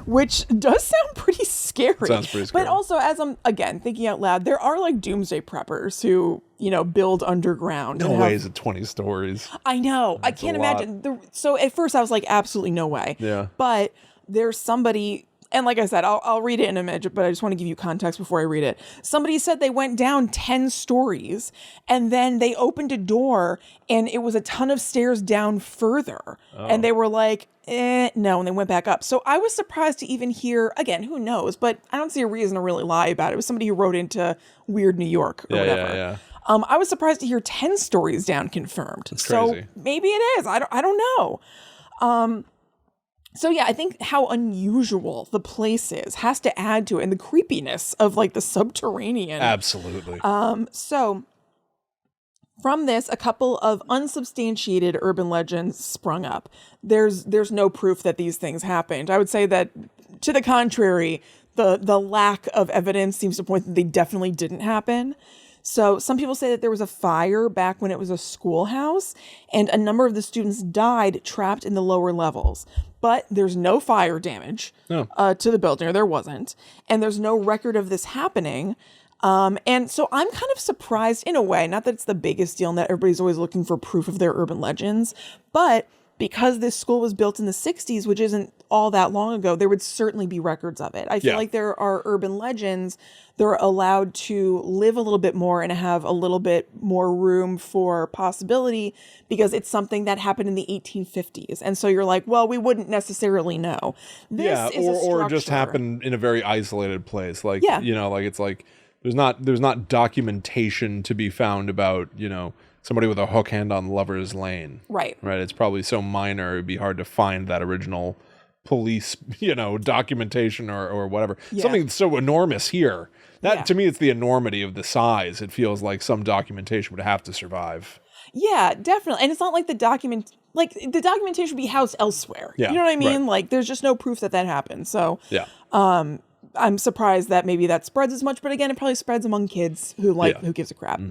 which does sound pretty scary. Sounds pretty scary. But also, as I'm, again, thinking out loud, there are like doomsday preppers who, you know, build underground. No way is it 20 stories. I know. I can't imagine. So at first I was like, absolutely no way. Yeah. But there's somebody... And like I said, I'll read it in a minute, but I just want to give you context before I read it. Somebody said they went down 10 stories and then they opened a door and it was a ton of stairs down further. Oh. And they were like, no, and they went back up. So I was surprised to even hear, again, who knows, but I don't see a reason to really lie about it. It was somebody who wrote into Weird New York or whatever. Yeah. I was surprised to hear 10 stories down confirmed. That's crazy. So maybe it is. I don't know. So yeah, I think how unusual the place has to add to it, and the creepiness of like the subterranean. Absolutely. So from this, a couple of unsubstantiated urban legends sprung up. There's no proof that these things happened. I would say that, to the contrary, the lack of evidence seems to point that they definitely didn't happen. So some people say that there was a fire back when it was a schoolhouse, and a number of the students died trapped in the lower levels. But there's no fire damage to the building, or there wasn't. And there's no record of this happening. And so I'm kind of surprised in a way, not that it's the biggest deal and that everybody's always looking for proof of their urban legends, but because this school was built in the 60s, which isn't all that long ago, there would certainly be records of it. I feel like there are urban legends. They're allowed to live a little bit more and have a little bit more room for possibility because it's something that happened in the 1850s. And so you're like, well, we wouldn't necessarily know. This is or just happened in a very isolated place. Like, you know, like it's like there's not documentation to be found about, you know, somebody with a hook hand on Lover's Lane. Right. It's probably so minor, it'd be hard to find that original police, you know, documentation or whatever. Something that's so enormous here. That to me, it's the enormity of the size. It feels like some documentation would have to survive. Yeah, definitely. And it's not like the documentation would be housed elsewhere. You know what I mean? Like there's just no proof that happened. So I'm surprised that maybe that spreads as much, but again, it probably spreads among kids who who gives a crap.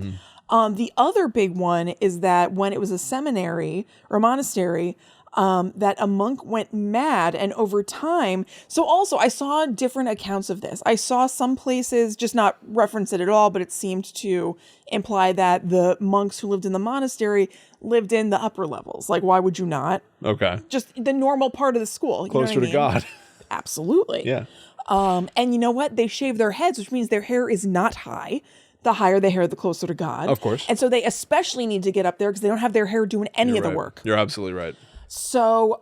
The other big one is that when it was a seminary or a monastery, that a monk went mad, and over time. So also I saw different accounts of this. I saw some places just not reference it at all, but it seemed to imply that the monks who lived in the monastery lived in the upper levels. Like, why would you not? Okay. Just the normal part of the school. Closer to God. Absolutely. Yeah. And you know what? They shave their heads, which means their hair is not high. The higher the hair, the closer to God. Of course. And so they especially need to get up there because they don't have their hair doing any of the work. You're absolutely right. So,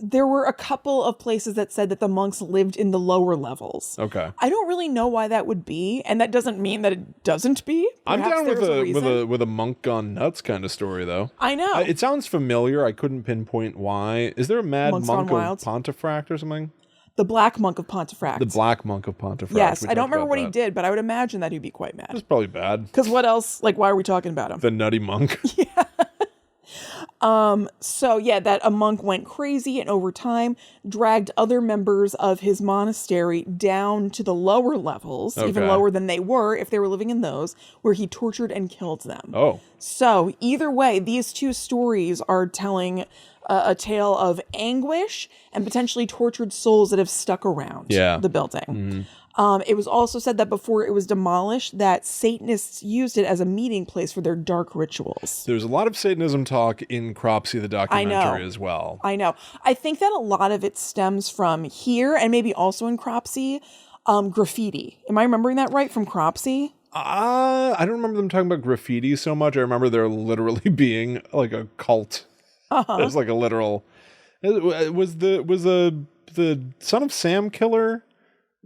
there were a couple of places that said that the monks lived in the lower levels. Okay. I don't really know why that would be, and that doesn't mean that it doesn't be. Perhaps I'm down with a monk gone nuts kind of story, though. I know. It sounds familiar. I couldn't pinpoint why. Is there a mad monk of Pontefract or something? The Black Monk of Pontefract. The Black Monk of Pontefract. Yes, I don't remember what he did, but I would imagine that he'd be quite mad. It's probably bad. Because what else? Like, why are we talking about him? The nutty monk. Yeah. That a monk went crazy and over time dragged other members of his monastery down to the lower levels, even lower than they were if they were living in those, where he tortured and killed them. Oh. So either way, these two stories are telling a tale of anguish and potentially tortured souls that have stuck around the building. Mm-hmm. It was also said that before it was demolished, that Satanists used it as a meeting place for their dark rituals. There's a lot of Satanism talk in Cropsey, the documentary, as well. I know. I think that a lot of it stems from here and maybe also in Cropsey, graffiti. Am I remembering that right from Cropsey? I don't remember them talking about graffiti so much. I remember there literally being like a cult. It was like a literal. Was the Son of Sam killer?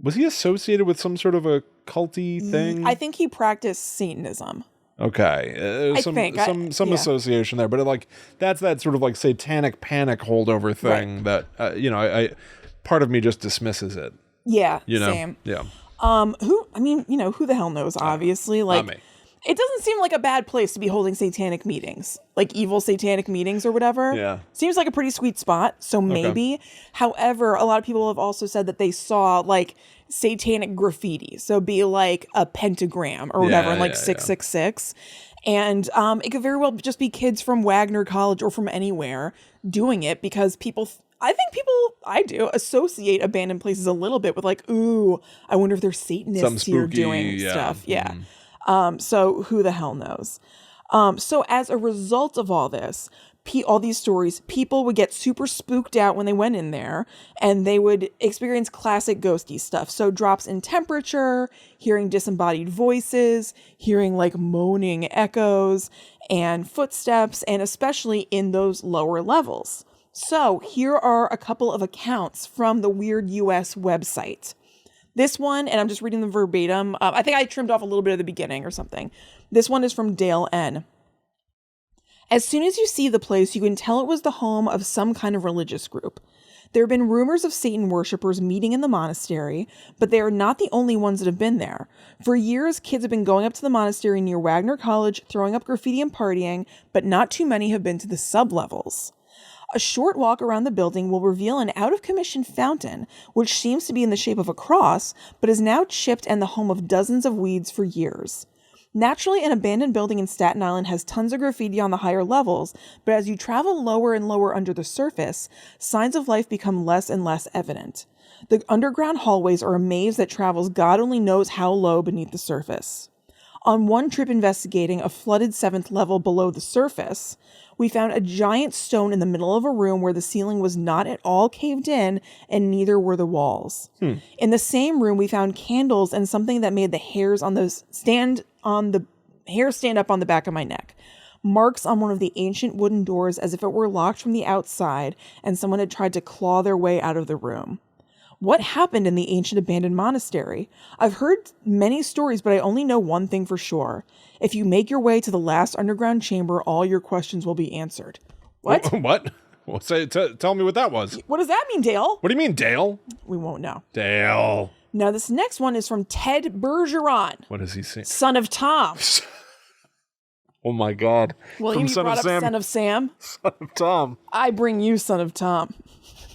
Was he associated with some sort of a culty thing? I think he practiced Satanism. Okay, some association there, but that's that sort of like satanic panic holdover thing that I part of me just dismisses it. Yeah, same. Yeah. Who the hell knows? Obviously, it doesn't seem like a bad place to be holding satanic meetings, like evil satanic meetings or whatever. Yeah. Seems like a pretty sweet spot. So maybe. Okay. However, a lot of people have also said that they saw like satanic graffiti. So be like a pentagram or whatever, and 666. And it could very well just be kids from Wagner College or from anywhere doing it because I do associate abandoned places a little bit with like, ooh, I wonder if there's Satanists here doing stuff. Yeah. Mm-hmm. So who the hell knows? So as a result of all this, all these stories, people would get super spooked out when they went in there and they would experience classic ghosty stuff. So drops in temperature, hearing disembodied voices, hearing like moaning echoes and footsteps, and especially in those lower levels. So here are a couple of accounts from the Weird US website. This one, and I'm just reading them verbatim. I think I trimmed off a little bit of the beginning or something. This one is from Dale N. As soon as you see the place, you can tell it was the home of some kind of religious group. There have been rumors of Satan worshippers meeting in the monastery, but they are not the only ones that have been there. For years, kids have been going up to the monastery near Wagner College, throwing up graffiti and partying, but not too many have been to the sub-levels. A short walk around the building will reveal an out-of-commission fountain, which seems to be in the shape of a cross, but is now chipped and the home of dozens of weeds for years. Naturally, an abandoned building in Staten Island has tons of graffiti on the higher levels, but as you travel lower and lower under the surface, signs of life become less and less evident. The underground hallways are a maze that travels God only knows how low beneath the surface. On one trip investigating a flooded 7th level below the surface, we found a giant stone in the middle of a room where the ceiling was not at all caved in and neither were the walls. In the same room, we found candles and something that made the hairs on the stand up on the back of my neck. Marks on one of the ancient wooden doors as if it were locked from the outside and someone had tried to claw their way out of the room. What happened in the ancient abandoned monastery? I've heard many stories, but I only know one thing for sure. If you make your way to the last underground chamber, all your questions will be answered. What? What? Well, tell me what that was. What does that mean, Dale? What do you mean, Dale? We won't know. Dale. Now, this next one is from Ted Bergeron. What does he say? Son of Tom. Oh, my God. William, you brought up Son of Sam. Son of Tom. I bring you Son of Tom.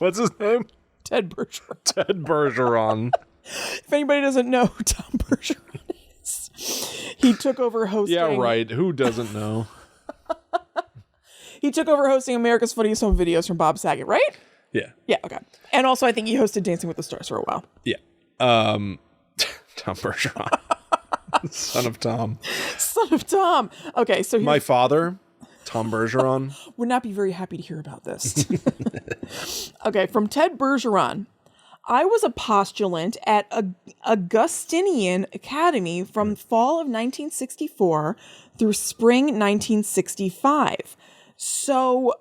What's his name? Ted Bergeron. Ted Bergeron. If anybody doesn't know who Tom Bergeron is, he took over hosting. Yeah, right. Who doesn't know? He took over hosting America's Funniest Home Videos from Bob Saget, right? Yeah. Yeah, okay. And also, I think he hosted Dancing with the Stars for a while. Yeah. Tom Bergeron. Son of Tom. Son of Tom. Okay, so my father, Tom Bergeron, would not be very happy to hear about this. Okay, from Ted Bergeron. I was a postulant at Augustinian Academy from fall of 1964 through spring 1965. So,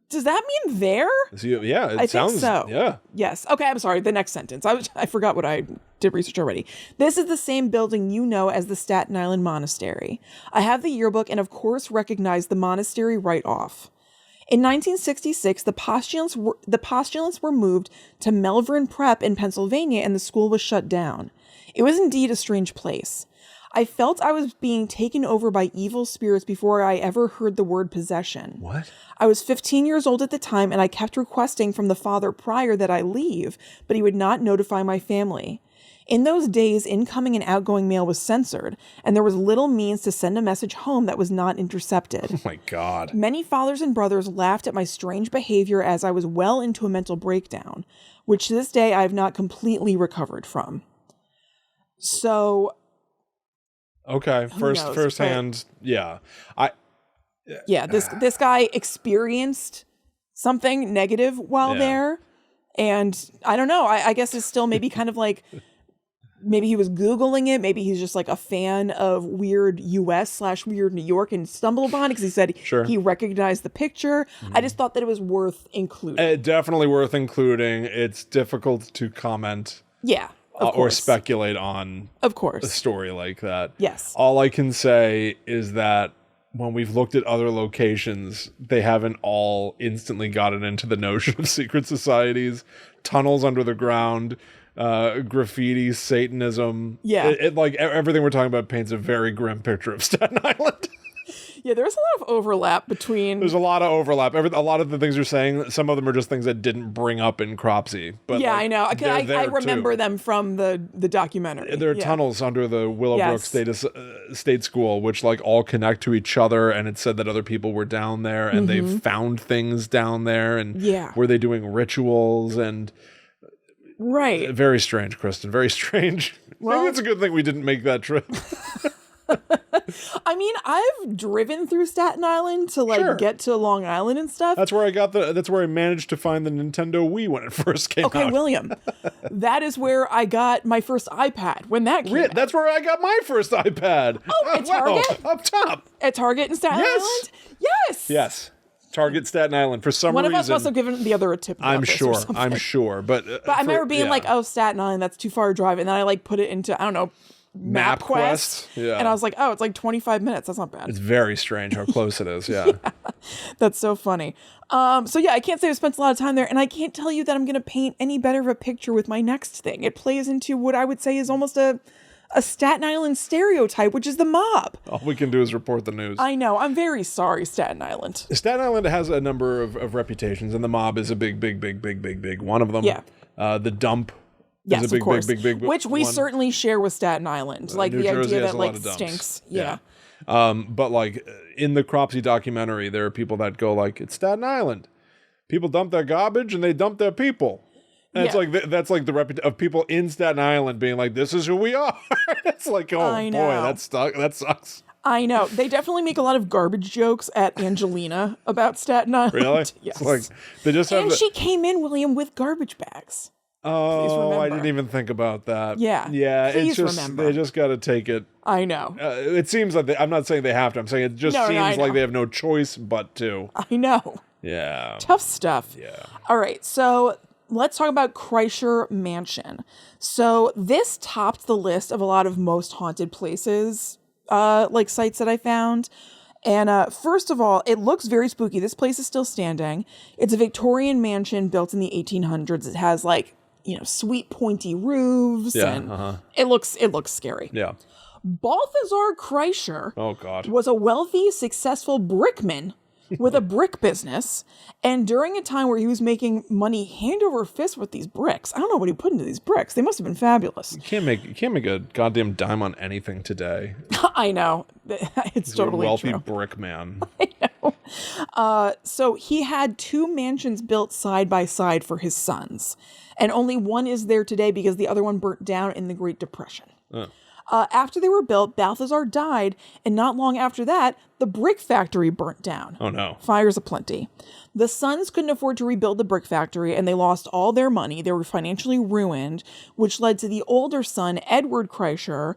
does that mean there? Yeah, I sounds think so. Yeah. Yes. Okay, I'm sorry. The next sentence. I forgot what I did research already. This is the same building you know as the Staten Island Monastery. I have the yearbook and of course recognize the monastery right off. In 1966, the postulants were moved to Melbourne Prep in Pennsylvania and the school was shut down. It was indeed a strange place. I felt I was being taken over by evil spirits before I ever heard the word possession. What? I was 15 years old at the time and I kept requesting from the father prior that I leave, but he would not notify my family. In those days, incoming and outgoing mail was censored, and there was little means to send a message home that was not intercepted. Oh my God. Many fathers and brothers laughed at my strange behavior as I was well into a mental breakdown, which to this day I have not completely recovered from. So... Okay, firsthand, yeah. This guy experienced something negative while there, and I don't know. I guess it's still maybe kind of like maybe he was Googling it. Maybe he's just like a fan of weird US/weird New York and stumbled upon it because he said he recognized the picture. I just thought that it was worth including. Definitely worth including. It's difficult to comment. Yeah. Or speculate on a story like that. Yes. All I can say is that when we've looked at other locations, they haven't all instantly gotten into the notion of secret societies, tunnels under the ground, graffiti, Satanism. Yeah. It like everything we're talking about paints a very grim picture of Staten Island. Yeah, there's a lot of overlap between... There's a lot of overlap. A lot of the things you're saying, some of them are just things that didn't bring up in Cropsey. But yeah, like, I know. I remember them from the documentary. There are tunnels under the Willowbrook State School, which like all connect to each other. And it said that other people were down there and they've found things down there. And were they doing rituals and... Right. Very strange, Kristen. Very strange. Well, maybe it's a good thing we didn't make that trip. I mean, I've driven through Staten Island to get to Long Island and stuff. That's where I managed to find the Nintendo Wii when it first came out. Okay, William. That is where I got my first iPad when that came out. That's where I got my first iPad. Oh, at Target? Up top. At Target in Staten Island? Yes. Yes. Target Staten Island for some reason. One of us must have given the other a tip. I'm sure. But I remember being like, "Oh, Staten Island, that's too far to drive," and then I put it into MapQuest. Yeah. And I was like, "Oh, it's like 25 minutes. That's not bad." It's very strange how close it is. Yeah. That's so funny. So yeah, I can't say I've spent a lot of time there, and I can't tell you that I'm going to paint any better of a picture with my next thing. It plays into what I would say is almost a Staten Island stereotype, which is the mob. All we can do is report the news. I know. I'm very sorry, Staten Island. Staten Island has a number of reputations, and the mob is a big one of them. Yeah. The dump Yes, It's a big, of course. big Which we one. certainly share with Staten Island. Like New the Jersey idea has that a lot like of dumps. stinks. Yeah. But like in the Cropsey documentary, there are people that go like, it's Staten Island. People dump their garbage and they dump their people. And it's like, that's like the reputation of people in Staten Island being like, this is who we are. It's like, oh boy, that sucks. I know. They definitely make a lot of garbage jokes at Angelina about Staten Island. Really? Yes. It's like, they just have and she came in, William, with garbage bags. Oh, I didn't even think about that. Yeah. Yeah. Please It's just, remember. they just got to take it. I know. It seems like I'm not saying they have to. I'm saying it just seems like they have no choice but to. I know. Yeah. Tough stuff. Yeah. All right. So let's talk about Kreischer Mansion. So this topped the list of a lot of most haunted places, like sites that I found. And first of all, it looks very spooky. This place is still standing. It's a Victorian mansion built in the 1800s. It has like, sweet pointy roofs, and it looks scary. Yeah. Balthazar Kreischer was a wealthy, successful brickman with a brick business, and during a time where he was making money hand over fist with these bricks. I don't know what he put into these bricks. They must have been fabulous. You can't make a goddamn dime on anything today. I know. It's totally a wealthy true. brick man. I know. So he had 2 mansions built side by side for his sons, and only one is there today because the other one burnt down in the Great Depression. After they were built, Balthazar died, and not long after that, the brick factory burnt down. Oh no. Fires aplenty. The sons couldn't afford to rebuild the brick factory, and they lost all their money. They were financially ruined, which led to the older son, Edward Kreischer,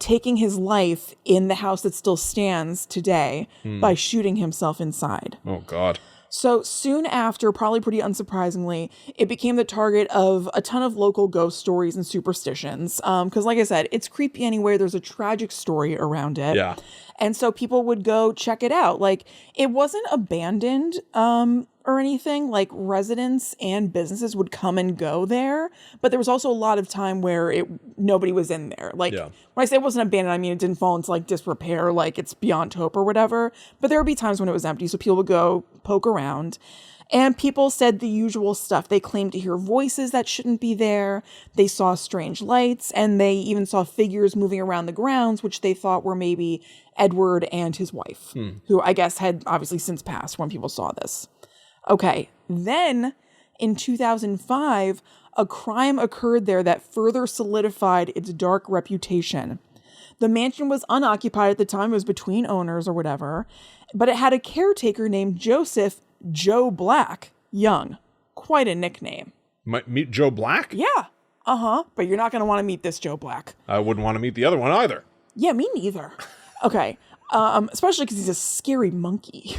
taking his life in the house that still stands today by shooting himself inside. Oh God. So soon after, probably pretty unsurprisingly, it became the target of a ton of local ghost stories and superstitions. Because like I said, it's creepy anywhere. There's a tragic story around it. Yeah. And so people would go check it out. Like, it wasn't abandoned or anything. Like, residents and businesses would come and go there. But there was also a lot of time where nobody was in there. Like, when I say it wasn't abandoned, I mean it didn't fall into, like, disrepair, like it's beyond hope or whatever. But there would be times when it was empty, so people would go poke around. And people said the usual stuff. They claimed to hear voices that shouldn't be there. They saw strange lights, and they even saw figures moving around the grounds, which they thought were maybe Edward and his wife, who I guess had obviously since passed when people saw this. Okay, then in 2005, a crime occurred there that further solidified its dark reputation. The mansion was unoccupied at the time. It was between owners or whatever, but it had a caretaker named Joseph Joe Black Young. Quite a nickname. Meet Joe Black? Yeah. But you're not going to want to meet this Joe Black. I wouldn't want to meet the other one either. Yeah, me neither. Okay. Especially because he's a scary monkey.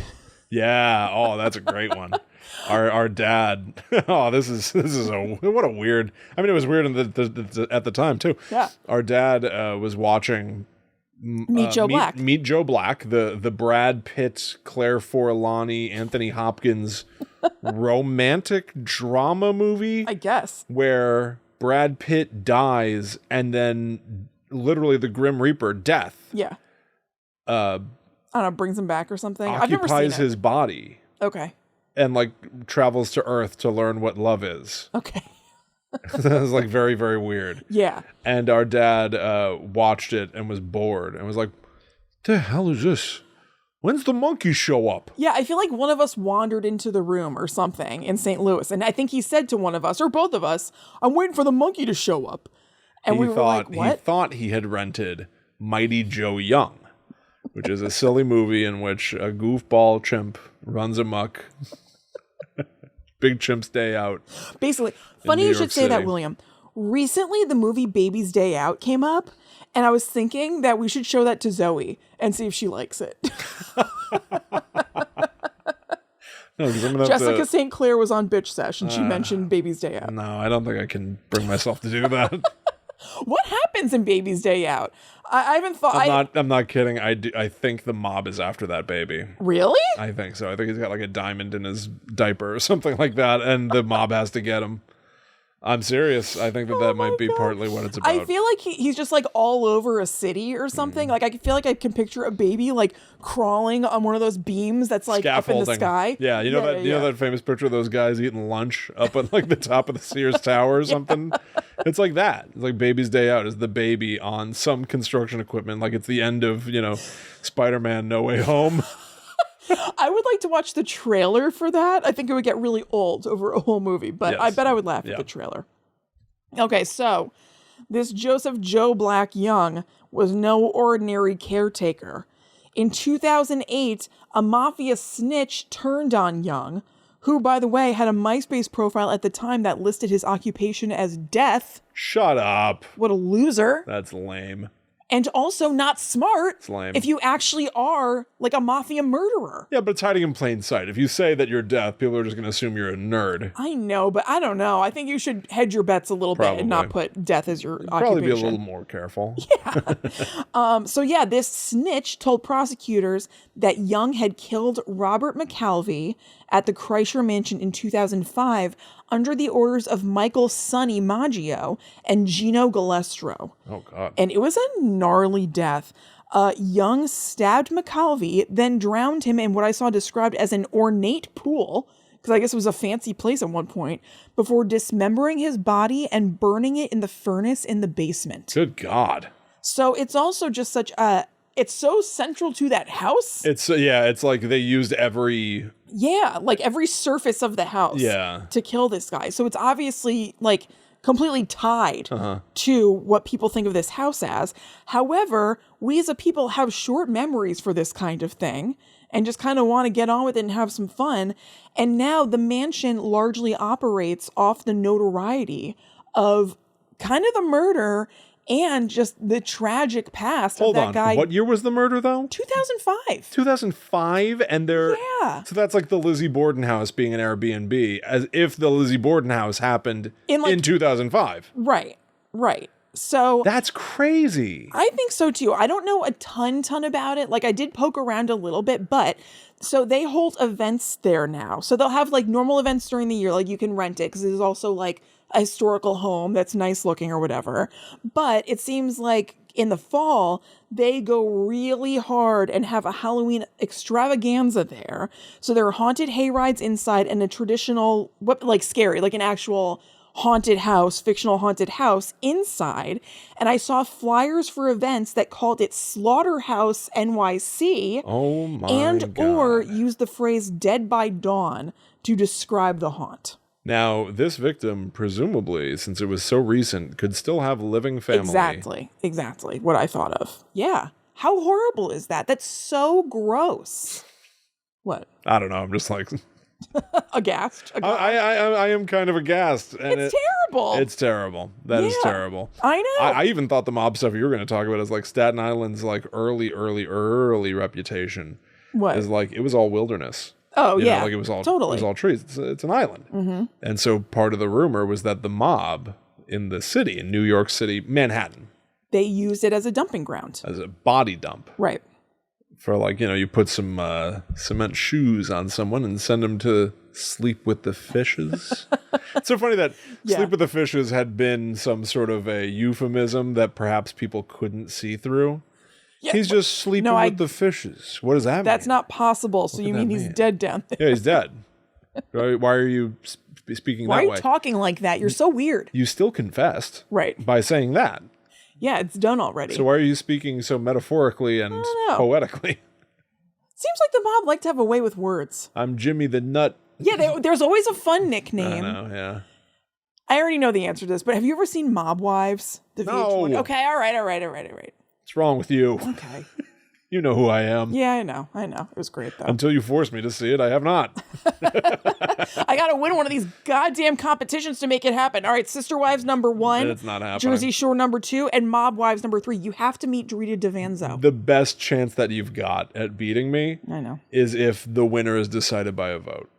Yeah. Oh, that's a great one. Our dad. Oh, this is what a weird. I mean, it was weird at the time too. Yeah. Our dad was watching Meet Joe Black. Meet Joe Black, the Brad Pitt, Claire Forlani, Anthony Hopkins romantic drama movie. I guess. Where Brad Pitt dies and then literally the Grim Reaper, death. Yeah. I don't know, brings him back or something. Occupies I've never seen it. his body. Okay. And like travels to Earth to learn what love is. Okay. That was like very, very weird. Yeah. And our dad watched it and was bored and was like, the hell is this? When's the monkey show up? Yeah, I feel like one of us wandered into the room or something in St. Louis. And I think he said to one of us, or both of us, I'm waiting for the monkey to show up. And we were like, what? He thought he had rented Mighty Joe Young, which is a silly movie in which a goofball chimp runs amok. Big Chimp's Day Out. Basically, funny you should say that, William. Recently, the movie Baby's Day Out came up, and I was thinking that we should show that to Zoe and see if she likes it. No, Jessica St. Clair was on Bitch Sesh, and she mentioned Baby's Day Out. No, I don't think I can bring myself to do that. What happens in Baby's Day Out? I haven't thought. I'm not kidding. I think the mob is after that baby. Really? I think so. I think he's got like a diamond in his diaper or something like that, and the mob has to get him. I'm serious. I think that might be partly what it's about. I feel like he's just like all over a city or something. Like I feel like I can picture a baby like crawling on one of those beams that's like up in the sky. Yeah, you know that famous picture of those guys eating lunch up at like the top of the Sears Tower or something? It's like that. It's like Baby's Day Out is the baby on some construction equipment. Like it's the end of, Spider-Man No Way Home. I would like to watch the trailer for that. I think it would get really old over a whole movie, but I bet I would laugh at the trailer. Okay, so this Joseph Joe Black Young was no ordinary caretaker. In 2008, a mafia snitch turned on Young, who, by the way, had a MySpace profile at the time that listed his occupation as death. Shut up. What a loser. That's lame. And also not smart it's lame. If you actually are like a mafia murderer. Yeah, but it's hiding in plain sight. If you say that you're deaf, people are just going to assume you're a nerd. I know, but I don't know. I think you should hedge your bets a little bit and not put death as your occupation. Probably be a little more careful. Yeah. This snitch told prosecutors that Young had killed Robert McCalvey at the Kreischer Mansion in 2005 under the orders of Michael Sonny Maggio and Gino Galestro. Oh, God. And it was a gnarly death. Young stabbed McCalvey, then drowned him in what I saw described as an ornate pool, because I guess it was a fancy place at one point, before dismembering his body and burning it in the furnace in the basement. Good God. So it's also just such a... It's so central to that house. It's like they used every surface of the house to kill this guy. So it's obviously like completely tied to what people think of this house as. However, we as a people have short memories for this kind of thing and just kind of want to get on with it and have some fun. And now the mansion largely operates off the notoriety of kind of the murder and just the tragic past of that guy. What year was the murder, though? 2005. 2005? And they're... Yeah. So that's like the Lizzie Borden house being an Airbnb, as if the Lizzie Borden house happened in 2005. Right. So... That's crazy. I think so, too. I don't know a ton about it. Like, I did poke around a little bit, but... So they hold events there now. So they'll have, like, normal events during the year. Like, you can rent it, because there's also, like... a historical home that's nice looking or whatever. But it seems like in the fall, they go really hard and have a Halloween extravaganza there. So there are haunted hayrides inside and a traditional, scary, like an actual haunted house, fictional haunted house inside. And I saw flyers for events that called it Slaughterhouse NYC. Oh my God. Or used the phrase Dead by Dawn to describe the haunt. Now, this victim, presumably, since it was so recent, could still have living family. Exactly what I thought of. Yeah. How horrible is that? That's so gross. What? I don't know. I'm just like... aghast. I am kind of aghast. And it's terrible. It's terrible. That is terrible. I know. I even thought the mob stuff you were going to talk about is like Staten Island's like early reputation. What? Is like, it was all wilderness. Oh, yeah. Like it was all totally. It was all trees. It's an island. Mm-hmm. And so part of the rumor was that the mob in the city, in New York City, Manhattan. They used it as a dumping ground. As a body dump. Right. For like, you put some cement shoes on someone and send them to sleep with the fishes. It's so funny that sleep with the fishes had been some sort of a euphemism that perhaps people couldn't see through. Yeah, he's just sleeping with the fishes. What does that mean? That's not possible. So you mean he's dead down there? Yeah, he's dead. Why are you speaking that way? Why are you talking like that? You're so weird. You still confessed. Right. By saying that. Yeah, it's done already. So why are you speaking so metaphorically and poetically? Seems like the mob like to have a way with words. I'm Jimmy the Nut. Yeah, there's always a fun nickname. I know, yeah. I already know the answer to this, but have you ever seen Mob Wives? The VH1? No. Okay, all right. What's wrong with you? Okay. You know who I am. Yeah, I know. It was great, though. Until you force me to see it, I have not. I got to win one of these goddamn competitions to make it happen. All right, Sister Wives #1. It's not happening. Jersey Shore #2, and Mob Wives #3. You have to meet Dorita Devanzo. The best chance that you've got at beating me is if the winner is decided by a vote.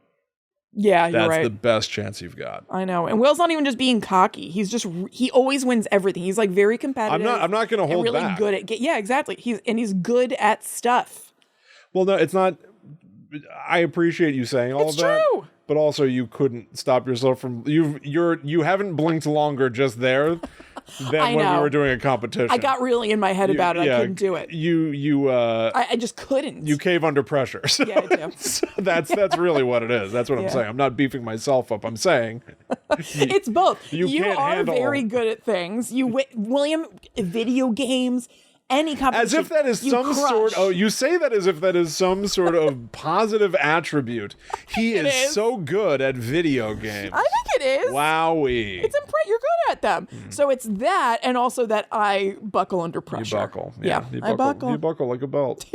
Yeah, you're right. That's the best chance you've got. I know. And Will's not even just being cocky. He always wins everything. He's like very competitive. I'm not going to hold really back. Good at he's good at stuff. Well, no, it's not. I appreciate you saying all It's of that. true. But also, you couldn't stop yourself from you haven't blinked longer just there than when we were doing a competition. I got really in my head about it. I couldn't do it. I just couldn't. You cave under pressure. So yeah, I do. So that's really what it is. That's what I'm saying. I'm not beefing myself up. I'm saying it's both. You can't are handle very good at things. William, video games. Any competition. As if that is some sort. Oh, you say that as if that is some sort of positive attribute. He is so good at video games. I think it is. Wowie. You're good at them. So it's that, and also that I buckle under pressure. You buckle. Yeah, I buckle. You buckle like a belt.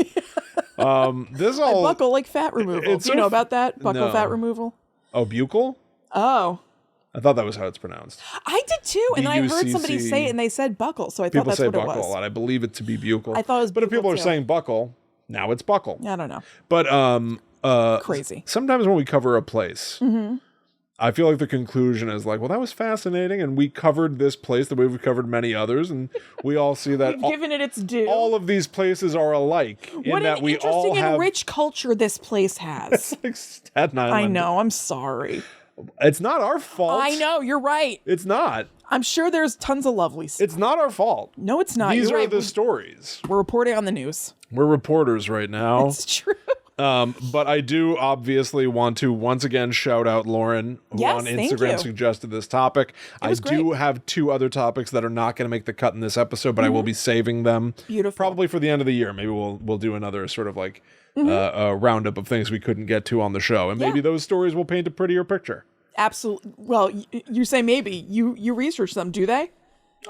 I buckle like fat removal. Do you know about that? Buckle fat removal. Oh, buccal? Oh. I thought that was how it's pronounced. I did too, and I heard somebody say it, and they said buckle, so I thought that's what it was. People say buckle, and I believe it to be buccal. I thought it was. But if people are saying buckle, now it's buckle. I don't know. But crazy. Sometimes when we cover a place, I feel like the conclusion is like, well, that was fascinating, and we covered this place the way we've covered many others, and we all see that we've given it its due. All of these places are alike in that we all have. What an interesting and rich culture this place has. Like Staten Island. I know. I'm sorry. It's not our fault. I know, you're right. It's not. I'm sure there's tons of lovely stuff. It's not our fault. No, it's not. These you're are right. the stories. We're reporting on the news. We're reporters right now. It's true. But I do obviously want to once again shout out Lauren, who on Instagram suggested this topic. I do have 2 other topics that are not going to make the cut in this episode, but I will be saving them. Beautiful. Probably for the end of the year. Maybe we'll do another sort of like a roundup of things we couldn't get to on the show, and maybe those stories will paint a prettier picture. Absolutely. Well, you say maybe. You research them, do they?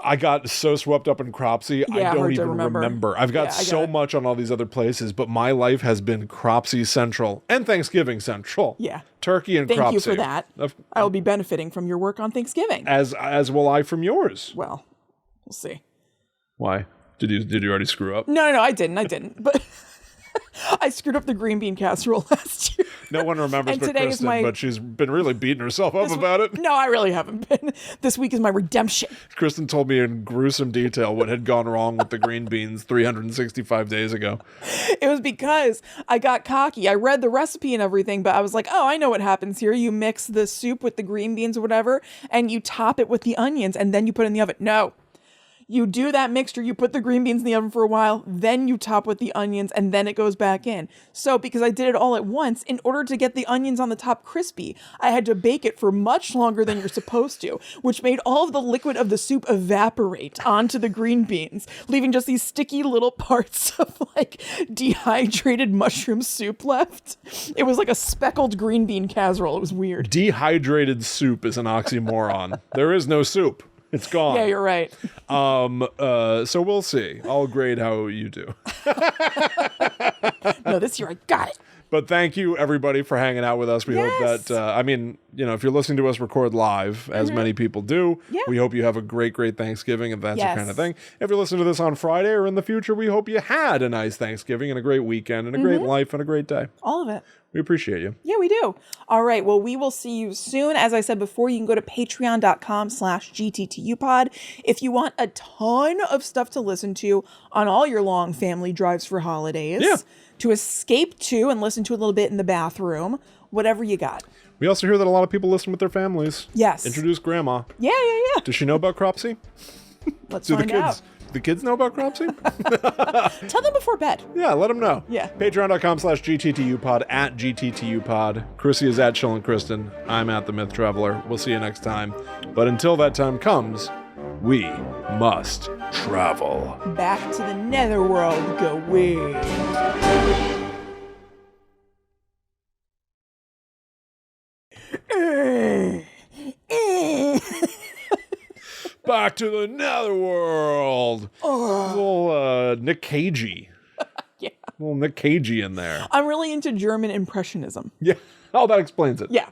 I got so swept up in Cropsey, I don't even remember. I've got so much on all these other places, but my life has been Cropsey Central and Thanksgiving Central. Yeah. Turkey and Cropsey. Thank you for that. I will be benefiting from your work on Thanksgiving. As will I from yours. Well, we'll see. Why? Did you already screw up? No, I didn't. But I screwed up the green bean casserole last year. No one remembers but Kristen, but she's been really beating herself up about it. No, I really haven't been. This week is my redemption. Kristen told me in gruesome detail what had gone wrong with the green beans 365 days ago. It was because I got cocky. I read the recipe and everything, but I was like, oh, I know what happens here. You mix the soup with the green beans or whatever, and you top it with the onions, and then you put it in the oven. No. You do that mixture, you put the green beans in the oven for a while, then you top with the onions, and then it goes back in. So because I did it all at once, in order to get the onions on the top crispy, I had to bake it for much longer than you're supposed to, which made all of the liquid of the soup evaporate onto the green beans, leaving just these sticky little parts of like dehydrated mushroom soup left. It was like a speckled green bean casserole. It was weird. Dehydrated soup is an oxymoron. There is no soup. It's gone. Yeah, you're right. So we'll see. I'll grade how you do. No, this year I got it. But thank you, everybody, for hanging out with us. We hope that, if you're listening to us record live, as many people do, we hope you have a great, great Thanksgiving, if that's your kind of thing. If you're listening to this on Friday or in the future, we hope you had a nice Thanksgiving and a great weekend and a great life and a great day. All of it. We appreciate you. Yeah, we do. All right. Well, we will see you soon. As I said before, you can go to patreon.com/GTTUpod if you want a ton of stuff to listen to on all your long family drives for holidays. Yeah. To escape to and listen to a little bit in the bathroom, whatever you got. We also hear that a lot of people listen with their families. Yes. Introduce grandma. Yeah. Does she know about Cropsey? Let's find out. The kids know about Cropsey? Tell them before bed. Yeah, let them know. Yeah. Patreon.com/GTTUpod at GTTUpod. Chrissy is at Chill and Kristen. I'm at The Myth Traveler. We'll see you next time. But until that time comes, we must travel. Back to the netherworld go we. Back to the netherworld. Little Nick Cagey. Yeah. Little Nick Cagey in there. I'm really into German impressionism. Yeah. Oh, that explains it. Yeah.